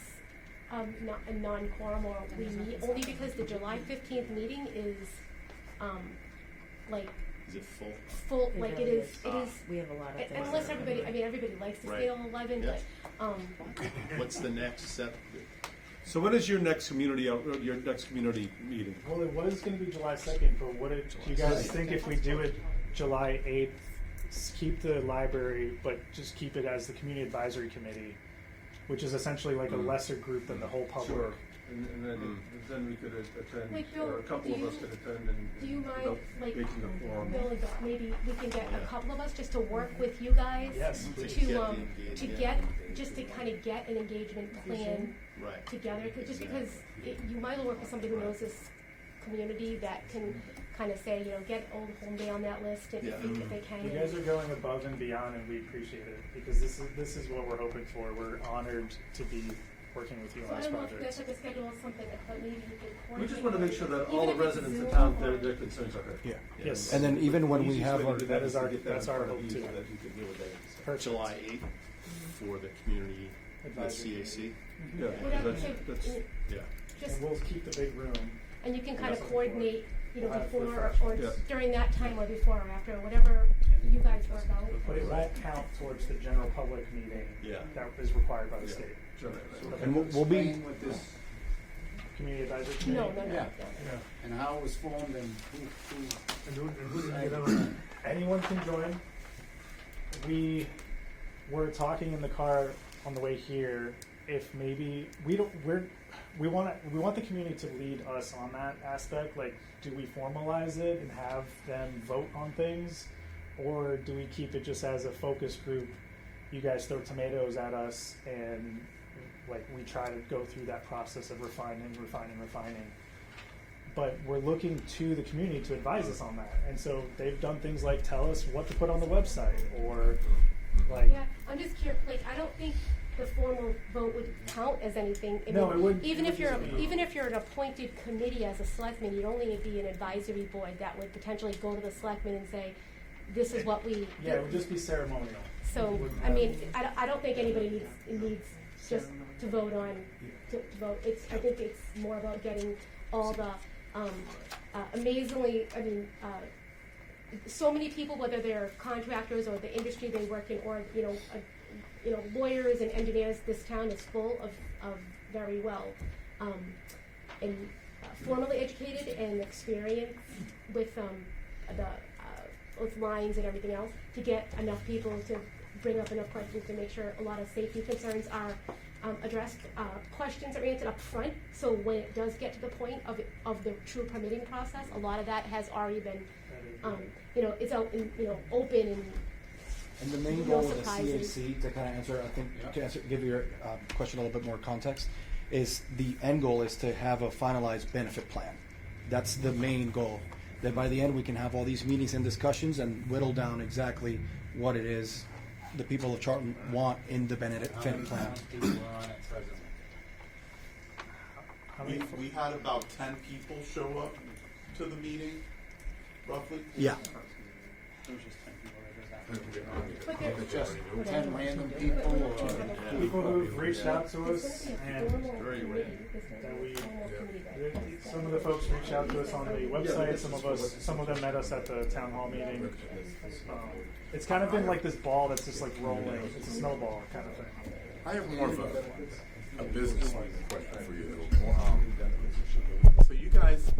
not a non-quorum, or we meet only because the July 15th meeting is, like Is it full? full. Like it is. We have a lot of things. Unless everybody. I mean, everybody likes to stay Right. till 11, Yes. but What's the next step? so when is your next community meeting? Well, it was going to be July 2nd, but what do you guys think if we do it July 8th? Keep the library, but just keep it as the community advisory committee, which is essentially like a lesser group than the whole public. Sure. And then we could attend, Like, Bill, or a couple of us could attend and do you mind, without like, making a forum. Bill and Doc, maybe we can get a couple of us just to work with you guys Yes. to get just to kind of get an engagement plan Right. together. Just because you might work with somebody who knows this community that can kind of say, get Old Home Day on that list if they can. You guys are going above and beyond, and we appreciate it because this is what we're hoping for. We're honored to be working with you So on I this don't know if you guys project. have to schedule something, but maybe you could coordinate. We just want to make sure that all Even the if it's residents in Zoom town, or- their concerns are heard. Yeah. Yes. And then even when we Easiest have way our, to do that is to our- get that that's in our front of hope, you too. so that you can deal with that. Perfect. July 8th for the community, the Advisory. CAC. Yeah, Whatever, that's, Yeah. just, And we'll keep the big room. and you can kind of Yes. coordinate, We'll have before or refreshments. during that time or before or after, whatever you guys work out. But it won't count towards the general public meeting Yeah. that is required by the Yeah. state. sure. and we'll be. Explain what this, Community advisory committee. No. yeah, and how it was formed and who And who did you get on that? anyone can join. We were talking in the car on the way here. If maybe we want the community to lead us on that aspect. Like, do we formalize it and have them vote on things, or do we keep it just as a focus group? You guys throw tomatoes at us, and like we try to go through that process of refining. But we're looking to the community to advise us on that, and so they've done things like tell us what to put on the website, or like. Yeah, I'm just curious. Like, I don't think the formal vote would count as anything. I No, mean, it wouldn't. Even It if you're an appointed committee as a selectman, you'd only be an advisory board that would potentially go to the selectmen and say, "This is what we." Yeah, it would just be ceremonial. So, I mean, I don't think anybody needs just to vote on to vote. I think it's more about getting all the amazingly. I mean, so many people, whether they're contractors or the industry they work in, or lawyers and engineers. This town is full of very well and formally educated and experienced with with lines and everything else, to get enough people to bring up enough questions to make sure a lot of safety concerns are addressed, questions are answered up front, so when it does get to the point of the true permitting process, a lot of that has already been, it's out, open And the main no goal of the surprises. CAC, to kind of answer, I think, give your question a little bit more context, is the end goal is to have a finalized benefit plan. That's the main goal. That by the end we can have all these meetings and discussions and whittle down exactly what it is the people of Charlton want in the benefit plan. We had about 10 people show up to the meeting, roughly. Yeah. But they're Just 10 random people, or People who've reached out to us, and Very rare. that we, some of the folks reached out to us on the website. Some of them met us at the town hall meeting. It's kind of been like this ball that's just like rolling. It's a snowball kind of thing. I have more of a business question for you. So you guys,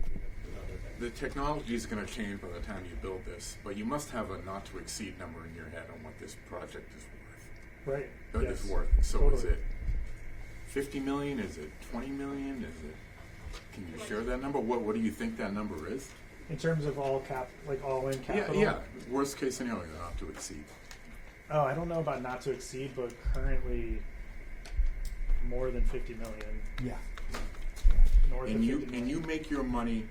the technology is going to change by the time you build this, but you must have a not to exceed number in your head on what this project is worth. Right. It's Yes. worth. So Totally. is it 50 million? Is it 20 million? Is it? Can you share that number? What do you think that number is? In terms of all in capital. Yeah. Worst case scenario, not to exceed. Oh, I don't know about not to exceed, but currently more than 50 million. Yeah. North of And 50 million. you make your money,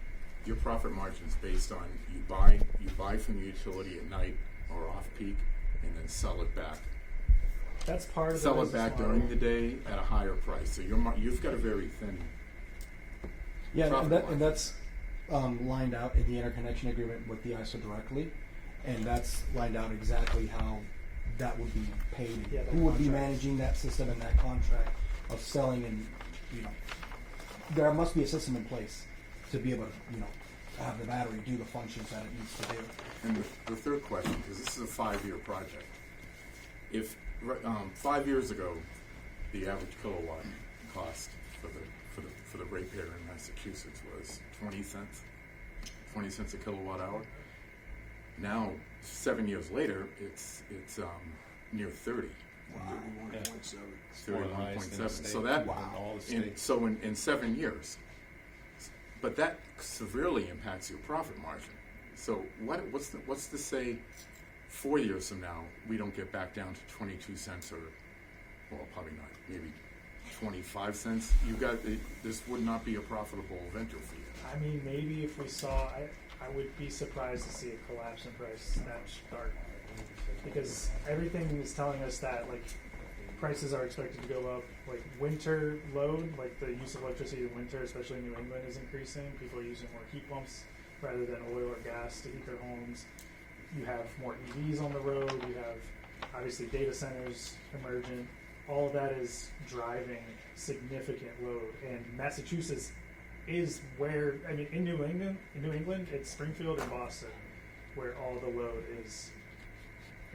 your profit margins based on you buy from the utility at night or off peak, and then sell it back. That's part of Sell the it back business during model. the day at a higher price. So you've got a very thin. Yeah, profit and margin. that's lined out in the interconnection agreement with the ISO directly, and that's lined out exactly how that would be paid. Yeah, the Who would be contract. managing that system and that contract of selling, and there must be a system in place to be able to have the battery do the functions that it needs to do. And the third question, because this is a 5-year project. If 5 years ago, the average kilowatt cost for the ratepayer in Massachusetts was 20 cents a kilowatt hour. Now, 7 years later, it's near 30. Wow. 31.7. 31.7. So that All the states. in 7 years. But that severely impacts your profit margin. So what's to say 4 years from now we don't get back down to 22 cents, or well, probably not, maybe 25 cents. This would not be a profitable venture for you. I mean, maybe if we saw, I would be surprised to see a collapse in price that start, because everything is telling us that like prices are expected to go up. Like winter load, like the use of electricity in winter, especially in New England, is increasing. People are using more heat pumps rather than oil or gas to heat their homes. You have more EVs on the road. You have obviously data centers emergent. All of that is driving significant load, and Massachusetts is where, I mean, in New England, it's Springfield and Boston where all the load is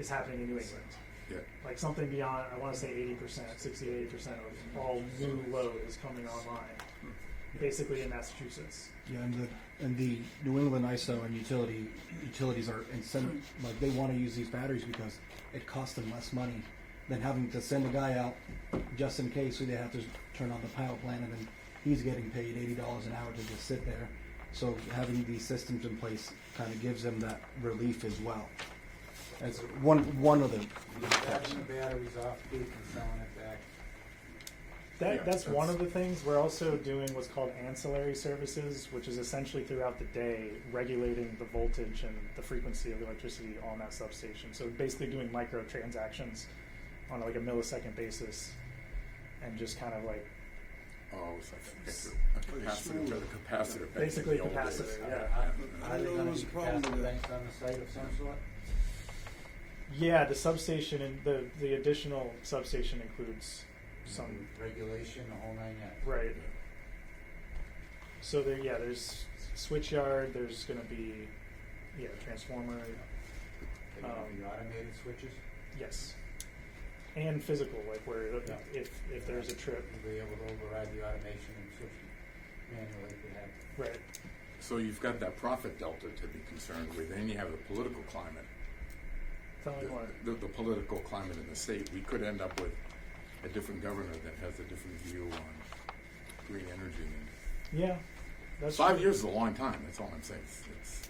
happening in New England. Yeah. Like something beyond, I want to say 80%, 60 to 80% of all new load is coming online. basically in Massachusetts. Yeah, and the New England ISO and utilities are incentive, like they want to use these batteries because it costs them less money than having to send a guy out just in case, so they have to turn on the power plant and then he's getting paid $80 an hour to just sit there. So having these systems in place kind of gives them that relief as well. As one of the Backing the batteries off peak and selling it back. That's one of the things. We're also doing what's called ancillary services, which is essentially throughout the day regulating the voltage and the frequency of electricity on that substation. So basically doing microtransactions on like a millisecond basis, and just kind of like it's like a capacitor for the capacitor. back basically in the old days. capacitor. Yeah. Are they know gonna there's be a problem capacitor with that. banks on the site of some sort? Yeah, the substation and the additional substation includes some Regulation, the whole 9 yards. right. So there's switch yard. There's going to be transformer. They gonna be automated switches? Yes, and physical, like where if there's a trip. You'll be able to override the automation and switch it manually if you have. Right. So you've got that profit delta to be concerned with, and you have the political climate. Tell me more. The political climate in the state. We could end up with a different governor that has a different view on green energy. Yeah, that's 5 true. years is a long time. That's all I'm saying. It's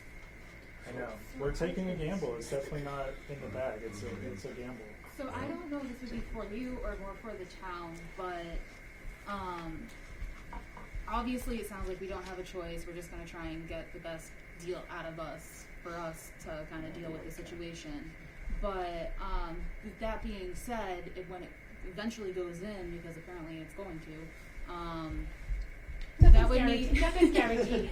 I know. We're taking a gamble. It's definitely not in the bag. It's a gamble. So I don't know if this would be for you or more for the town, but obviously it sounds like we don't have a choice. We're just going to try and get the best deal out of us for us to kind of deal with the situation. But with that being said, when it eventually goes in, because apparently it's going to, that would meet nothing's guaranteed.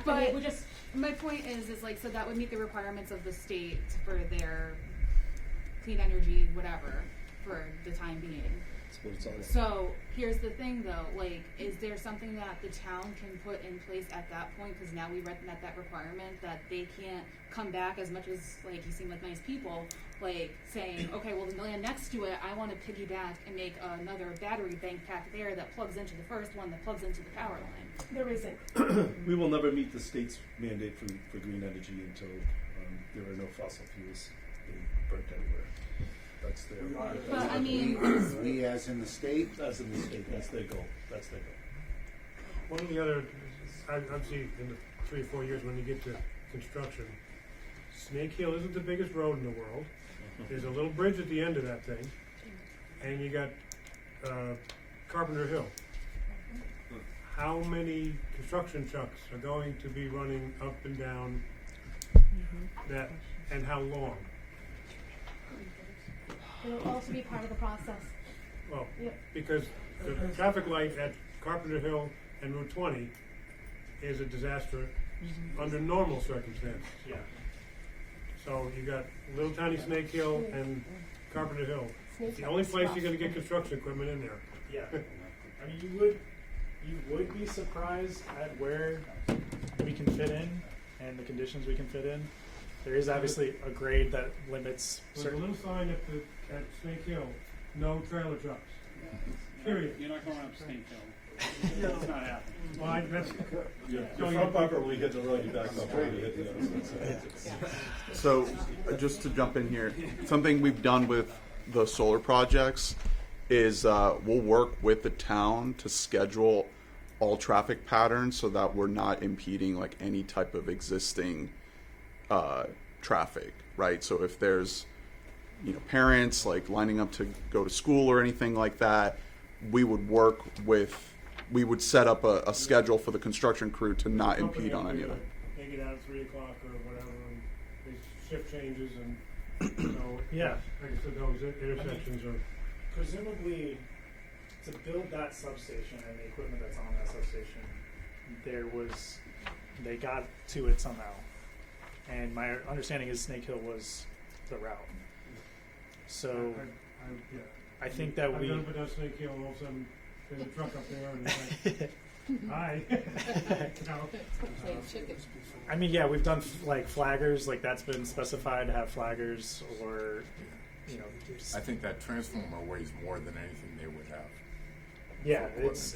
But we're just my point is like, so that would meet the requirements of the state for their clean energy, whatever, for the time being. So here's the thing though, like, is there something that the town can put in place at that point? Because now we met that requirement that they can't come back as much as, like, you seem like nice people, like saying, okay, well, the land next to it, I want to piggyback and make another battery bank pack there that plugs into the first one that plugs into the power line. there isn't. We will never meet the state's mandate for green energy until there are no fossil fuels being burnt anywhere. That's their. But I mean, we as in the state. As in the state, that's their goal. That's their goal. One of the other, I've seen in the 3 or 4 years when you get to construction, Snake Hill isn't the biggest road in the world. There's a little bridge at the end of that thing, and you got Carpenter Hill. How many construction trucks are going to be running up and down that, and how long? It'll also be part of the process. Well, Yep. because the traffic light at Carpenter Hill and Route 20 is a disaster under normal circumstances. Yeah. So you got little tiny Snake Hill and Carpenter Hill. It's the only place you're gonna get construction equipment in there. Yeah. I mean, you would be surprised at where we can fit in and the conditions we can fit in. There is obviously a grade that limits There's a certain. little sign at Snake Hill, no trailer trucks. Period. You're not going up Snake Hill. It's not happening. Well, that's. Your front bumper will hit the road, you back up, right, you hit the other side. So, just to jump in here, something we've done with the solar projects is we'll work with the town to schedule all traffic patterns so that we're not impeding like any type of existing traffic, right? So if there's parents like lining up to go to school or anything like that, we would set up a schedule for the construction crew to not impede on any of it. Take it out at 3 o'clock or whatever, and these shift changes and, Yeah. like I said, those intersections are. Presumably, to build that substation and the equipment that's on that substation, they got to it somehow. And my understanding is Snake Hill was the route. So I think that I've we. done up and down Snake Hill, all of a sudden, there's a truck up there, and it's like, hi. I mean, yeah, we've done like flaggers, like that's been specified to have flaggers, or I think that transformer weighs more than anything they would have. Yeah, For it's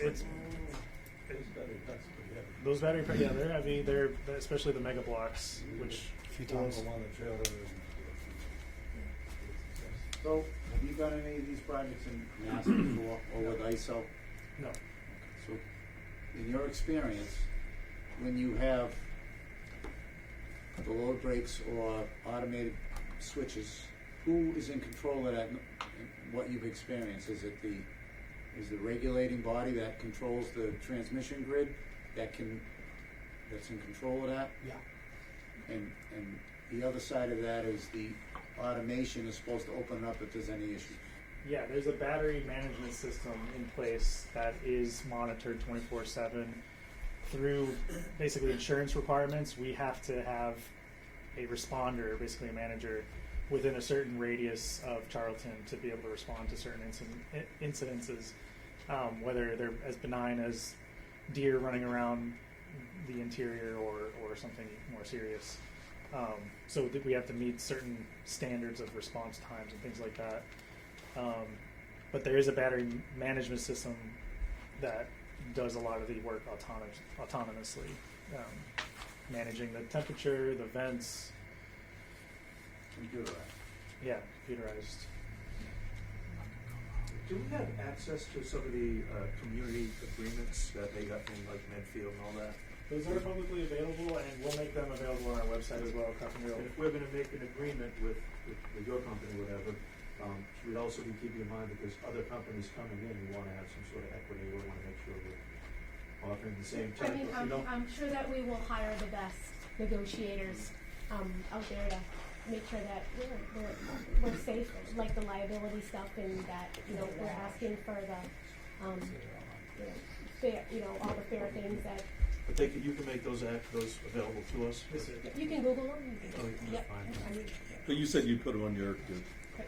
Those battery packs, yeah, they're heavy. They're especially the mega blocks, which A few tons. So, have you done any of these projects in Mass before, or with ISO? No. So, in your experience, when you have the load breaks or automated switches, who is in control of that? What you've experienced, is it the regulating body that controls the transmission grid that's in control of that? Yeah. And the other side of that is the automation is supposed to open up if there's any issues. Yeah, there's a battery management system in place that is monitored 24/7 through basically insurance requirements. We have to have a responder, basically a manager, within a certain radius of Charlton to be able to respond to certain incidences, whether they're as benign as deer running around the interior or something more serious. So we have to meet certain standards of response times and things like that. But there is a battery management system that does a lot of the work autonomously, managing the temperature, the vents. Computerized. Yeah, computerized. Do we have access to some of the community agreements that they got in like Medfield and all that? Those are publicly available, and we'll make them available on our website as well, Carpenter Hill. And if we're gonna make an agreement with your company, whatever, should we also be keeping in mind that there's other companies coming in, we wanna have some sort of equity, we wanna make sure we're offering the same I type mean, of, you know? I'm sure that we will hire the best negotiators out there to make sure that we're safe, like the liability stuff, and that we're asking for the fair, all the fair things that. But you can make those available to us? Yes, sir. You can Google them. Oh, you can Yep. find them. I mean, But you said you'd put them on your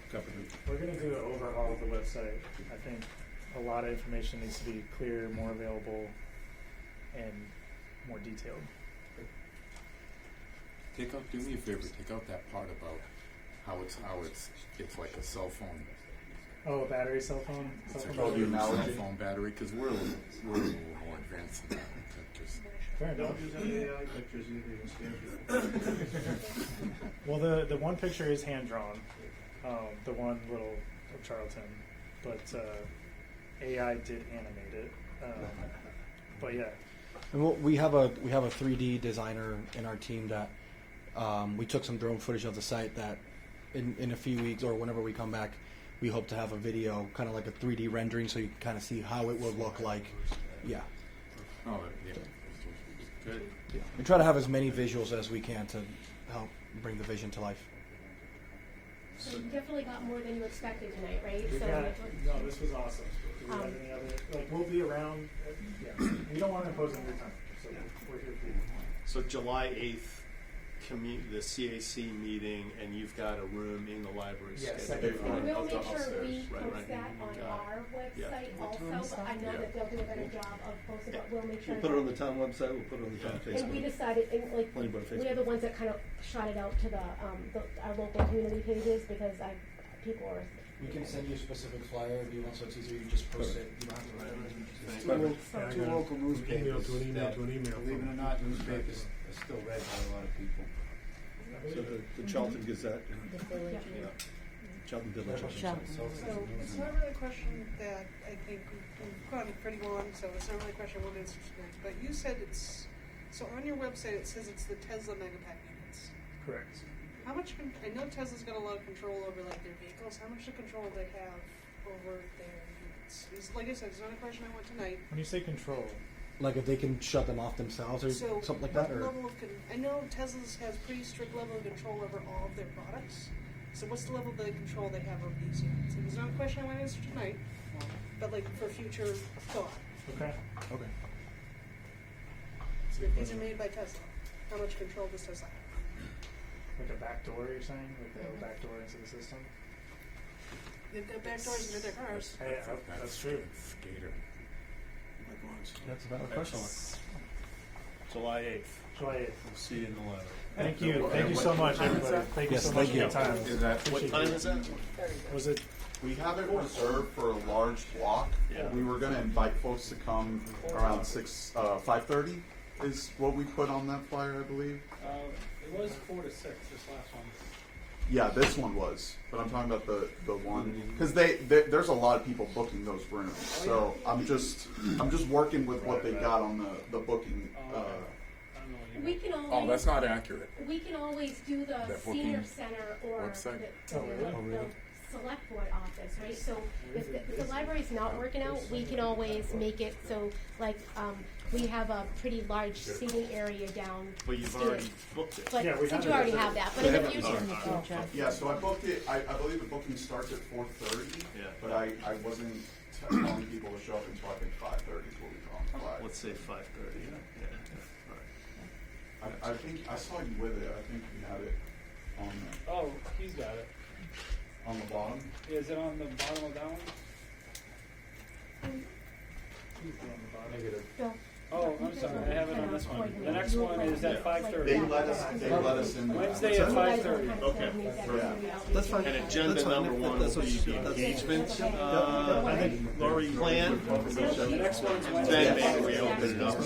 company. We're going to do an overhaul of the website. I think a lot of information needs to be clearer, more available, and more detailed. Do me a favor, take out that part about how it's like a cell phone. Oh, a battery cell phone? It's Cell a phone cell battery? phone battery, because we're a little more advanced than that. Fair enough. Don't use any AI pictures either, you can scare people. Well, the one picture is hand drawn, the one little of Charlton, but AI did animate it. But yeah, And we have a 3D designer in our team that we took some drone footage of the site that in a few weeks or whenever we come back, we hope to have a video, kind of like a 3D rendering, so you can kind of see how it would look like. Yeah. Oh, yeah. Good. Yeah. We try to have as many visuals as we can to help bring the vision to life. so you definitely got more than you expected tonight, right? we So got, it was- no, this was awesome. Do we have any other, we'll be around, yeah, we don't want to impose on your time, so we're here for you. So July 8th, the CAC meeting, and you've got a room in the library Yes, scheduled. second And we'll Up make sure upstairs, we right, post right. that on Got it. our Yeah. website also, but I know that they'll do a better job of posting, but we'll make sure. We'll put it on the town website, we'll put it on the town Facebook. And we decided, and like, Planning board we are Facebook. the ones that kind of shot it out to our local community pages, because people are. We can send you a specific flyer if you want, so it's easier. You just post it. You don't have to write anything. Two local newspapers to an email that, to an email. believe it or not, newspapers are still read by a lot of people. So the Charlton Gazette, The village. yeah, Charlton Village. I should say. Charlton. So it's not really a question that I think we've gone pretty long, so it's not really a question we'll answer tonight. But you said so on your website it says it's the Tesla Megapack units. Correct. How much, I know Tesla's got a lot of control over like their vehicles, how much control do they have over their units? It's, like I said, it's not a question I want tonight. When you say control, Like if they can shut them off themselves or So something like that, what or level of I know Tesla's has pretty strict level of control over all of their products. So what's the level of the control they have over these units? It's not a question I want to answer tonight, but like for future thought. okay. okay. So if these are made by Tesla, how much control does Tesla have? Like a back door, you're saying? Like they have a back door into the system? They've got back doors into their cars. Hey, that's true. Skater. That's a valid question. July 8th. July 8th. We'll see you in the letter. Thank you. Thank you so much, everybody. Thank you Yes, so much thank for you. your time. Is that, what Appreciate time it. is that? Was it We have it reserved for a large block Yeah. We were gonna invite folks to come around 5:30 is what we put on that flyer, I believe. It was 4 to 6, this last one. Yeah, this one was, but I'm talking about the one because there's a lot of people booking those rooms. So I'm just working with what they got on the booking. We can always. Oh, that's not accurate. We can always do the That senior booking center or website? the select board office, right? So if the library's not working out, we can always make it so, like, we have a pretty large seating area down. But you've already booked it. But Yeah, we since have you it. already have that, but in the future. Yeah, so I booked it. I believe the booking starts at 4:30. Yeah. But I wasn't telling people to show up until I think 5:30 is what we put on the flyer. Let's say 5:30, yeah. All right. I think I saw you with it. I think you had it on Oh, he's got it. on the bottom. Is it on the bottom of that one? Negative. Bill. Oh, I'm sorry, I have it on this one. The next one is at 5:30. They let us in. Wednesday at 5:30. Okay. That's fine. And agenda That's fine. number one That's will what be she- the that's- engagement I think Lori plan. The next one's Then Wednesday. maybe we open it up. Oh,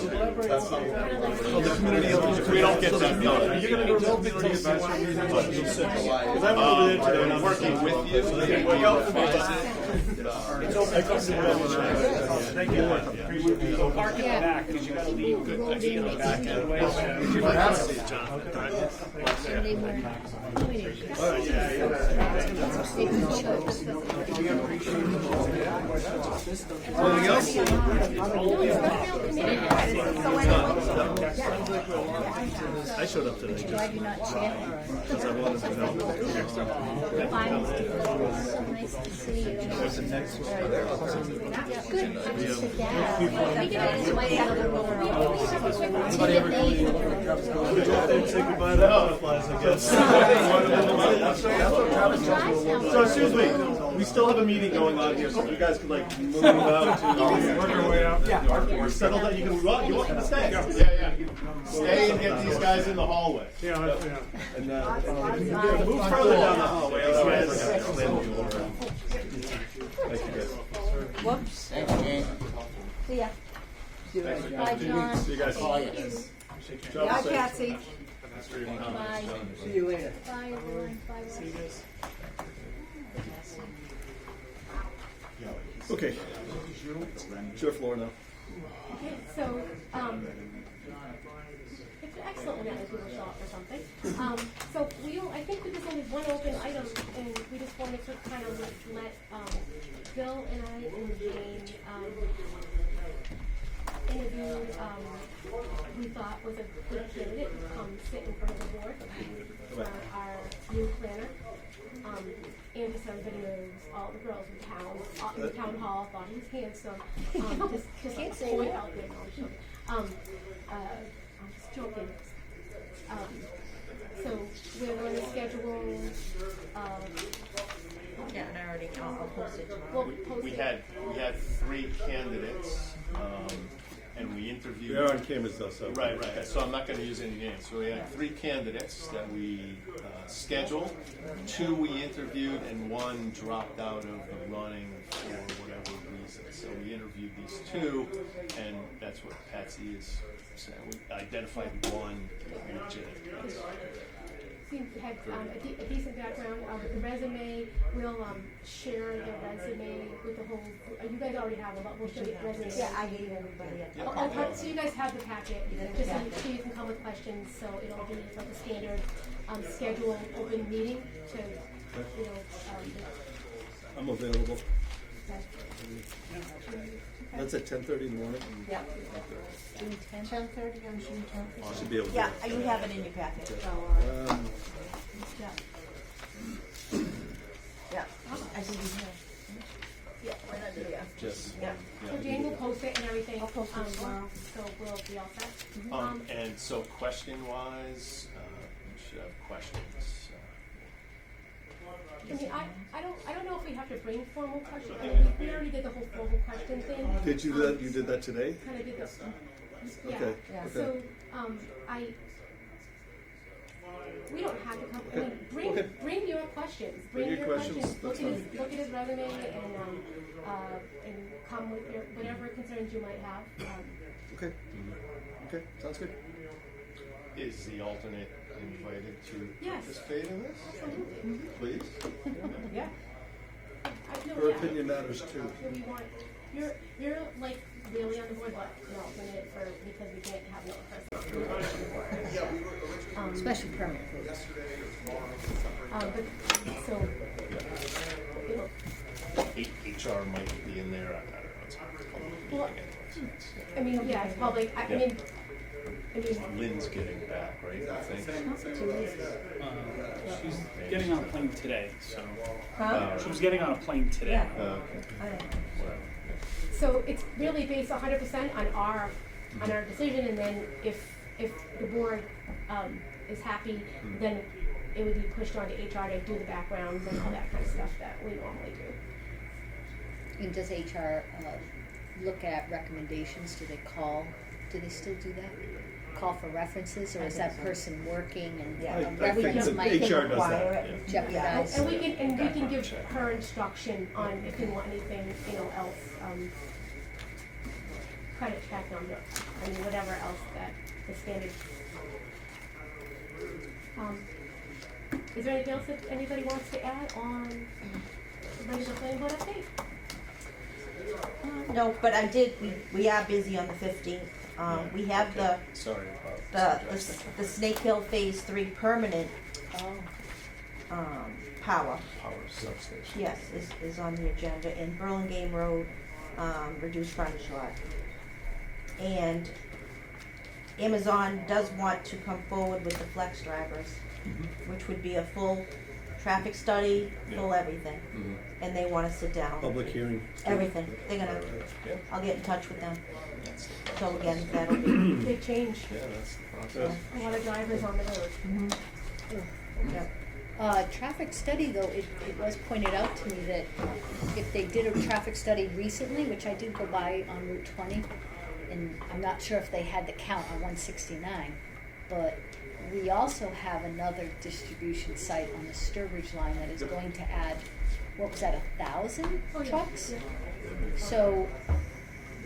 the community outreach. We don't get that done. Are you gonna go to the community advisory meeting? Because I'm over there today and I'm Working with you. It's open till Thank you. So park in the back, because you gotta leave the key in the back anyway. Anything else? I showed up today because I wanted to know. What's the next Say goodbye to butterflies, I guess. So excuse me, we still have a meeting going on here, so you guys could like move out to Work our way up. or settle that. You can you're welcome to stay. Yeah. Stay and get these guys in the hallway. Yeah, that's, yeah. And move further down the hallway. Otherwise, thank you guys. Whoops. See ya. Bye, John. See you guys. Bye, Patsy. Bye. See you later. Bye, everyone. Bye. See this? Okay. Sure, Florida. Okay, so, it's excellent when that is people show up or something. So I think there's only one open item, and we just wanted to kind of let, Bill and I and Jane, interview, we thought was a good candidate to come sit in front of the board for our new planner. And just everybody knows all the girls in town, in the town hall, thought he was handsome. Just Can't say point that. out there, no, I'm joking. I'm just joking. So we're going to schedule, Yeah, and I already, I'll post it tomorrow. we'll post We it. had 3 candidates, and we interviewed. They're on cameras though, so. Right. So I'm not going to use any names. So we had 3 candidates that we scheduled. 2 we interviewed, and 1 dropped out of the running for whatever reason. So we interviewed these 2, and that's what Patsy is saying. We identified 1 legitimate. Seems to have a decent background with the resume. We'll share the resume with the whole. You guys already have one, but we'll share the resume. Yeah, I gave everybody a So you guys have the packet, just so you can come with questions. So it'll be like a standard scheduled open meeting to, you know. I'm available. Okay. That's at 10:30 in the morning. Yeah. June 10th. 10:30 on June 10th. Should be able to. Yeah, you have it in your packet. Yeah. Yeah. I think you have. Yeah, right under there. Yes. Yeah. So Jane will post it and everything. I'll post it tomorrow. So we'll be all set. And so question-wise, we should have questions. I mean, I don't know if we have to bring formal questions. We already did the whole formal question thing. Did you do that? You did that today? Kind of did this. Yeah. Okay. So We don't have to come, I mean, bring your questions, Bring your questions, look that's at his, fine. look at his resume and come with your, whatever concerns you might have. Okay. Okay, sounds good. Is the alternate invited to Yes. participate in this? Absolutely. Please? Yeah. No, Her yeah. opinion matters too. So we want, you're like really on the board, but an alternate for, because we can't have no person. Special permit. But, so, you know, HR might be in there, I don't know, it's hard to public meeting Well, anyway, so it's. I mean, yeah, it's public, I Yeah. mean, Lynn's getting back, right, I think? She's getting on a plane today, so. Huh? She was getting on a plane today. Yeah. Okay. Well, so it's really based 100% on our decision, and then if the board is happy, then it would be pushed on to HR to do the backgrounds and all that kind of stuff that we normally do. And does HR look at recommendations? Do they call? Do they still do that? Call for references, or is that person working and I a think reference that might HR does that, yeah. jeopardize? And we can give her instruction on if you want anything, else, credit check number, I mean, whatever else that the standard. Is there anything else that anybody wants to add on the regular planning board update? No, but we are busy on the 15th. We have sorry about the Snake Hill Phase 3 permanent power. Power substation. Yes, is on the agenda, in Burlingame Road, reduced frontage lot. And Amazon does want to come forward with the flex drivers, which would be a full traffic study, full everything. And they want to sit down. Public hearing. Everything. They're gonna, Yeah. I'll get in touch with them. That's the So process. again, that'll be, Big change, Yeah, that's the process. a lot of drivers on the road. yep. Traffic study, though, it was pointed out to me that if they did a traffic study recently, which I did go by on Route 20, and I'm not sure if they had the count on 169, but we also have another distribution site on the Sturbridge line that is going to add, what was that, 1,000 Oh, yeah. trucks? Yeah. So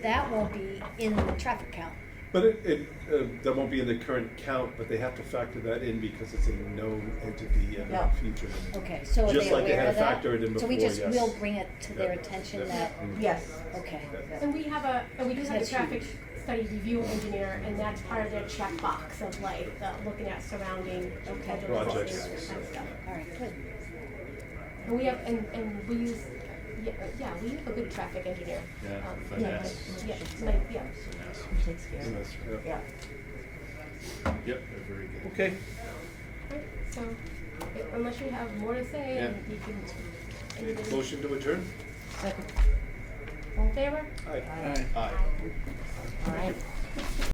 that won't be in the traffic count. But that won't be in the current count, but they have to factor that in because it's a known entity in the Yeah. future. Okay, so are Just they like they aware had of that? factored in So we before, just yes. will bring it to their Yeah. attention Yeah. that, Yes. okay. And we do have a That's traffic huge. study review engineer, and that's part of their checkbox of like looking at surrounding Projects. and kind of stuff. All right, good. And we have, and we use, we have a good traffic engineer. Yeah, Finesse. Yeah, yeah. Takes care of it. Yeah. Yeah. Yep, they're very good. Okay. Right, so, unless you have more to say, and you can. anybody- Motion to adjourn? Second. All in favor? Aye. Aye. All right.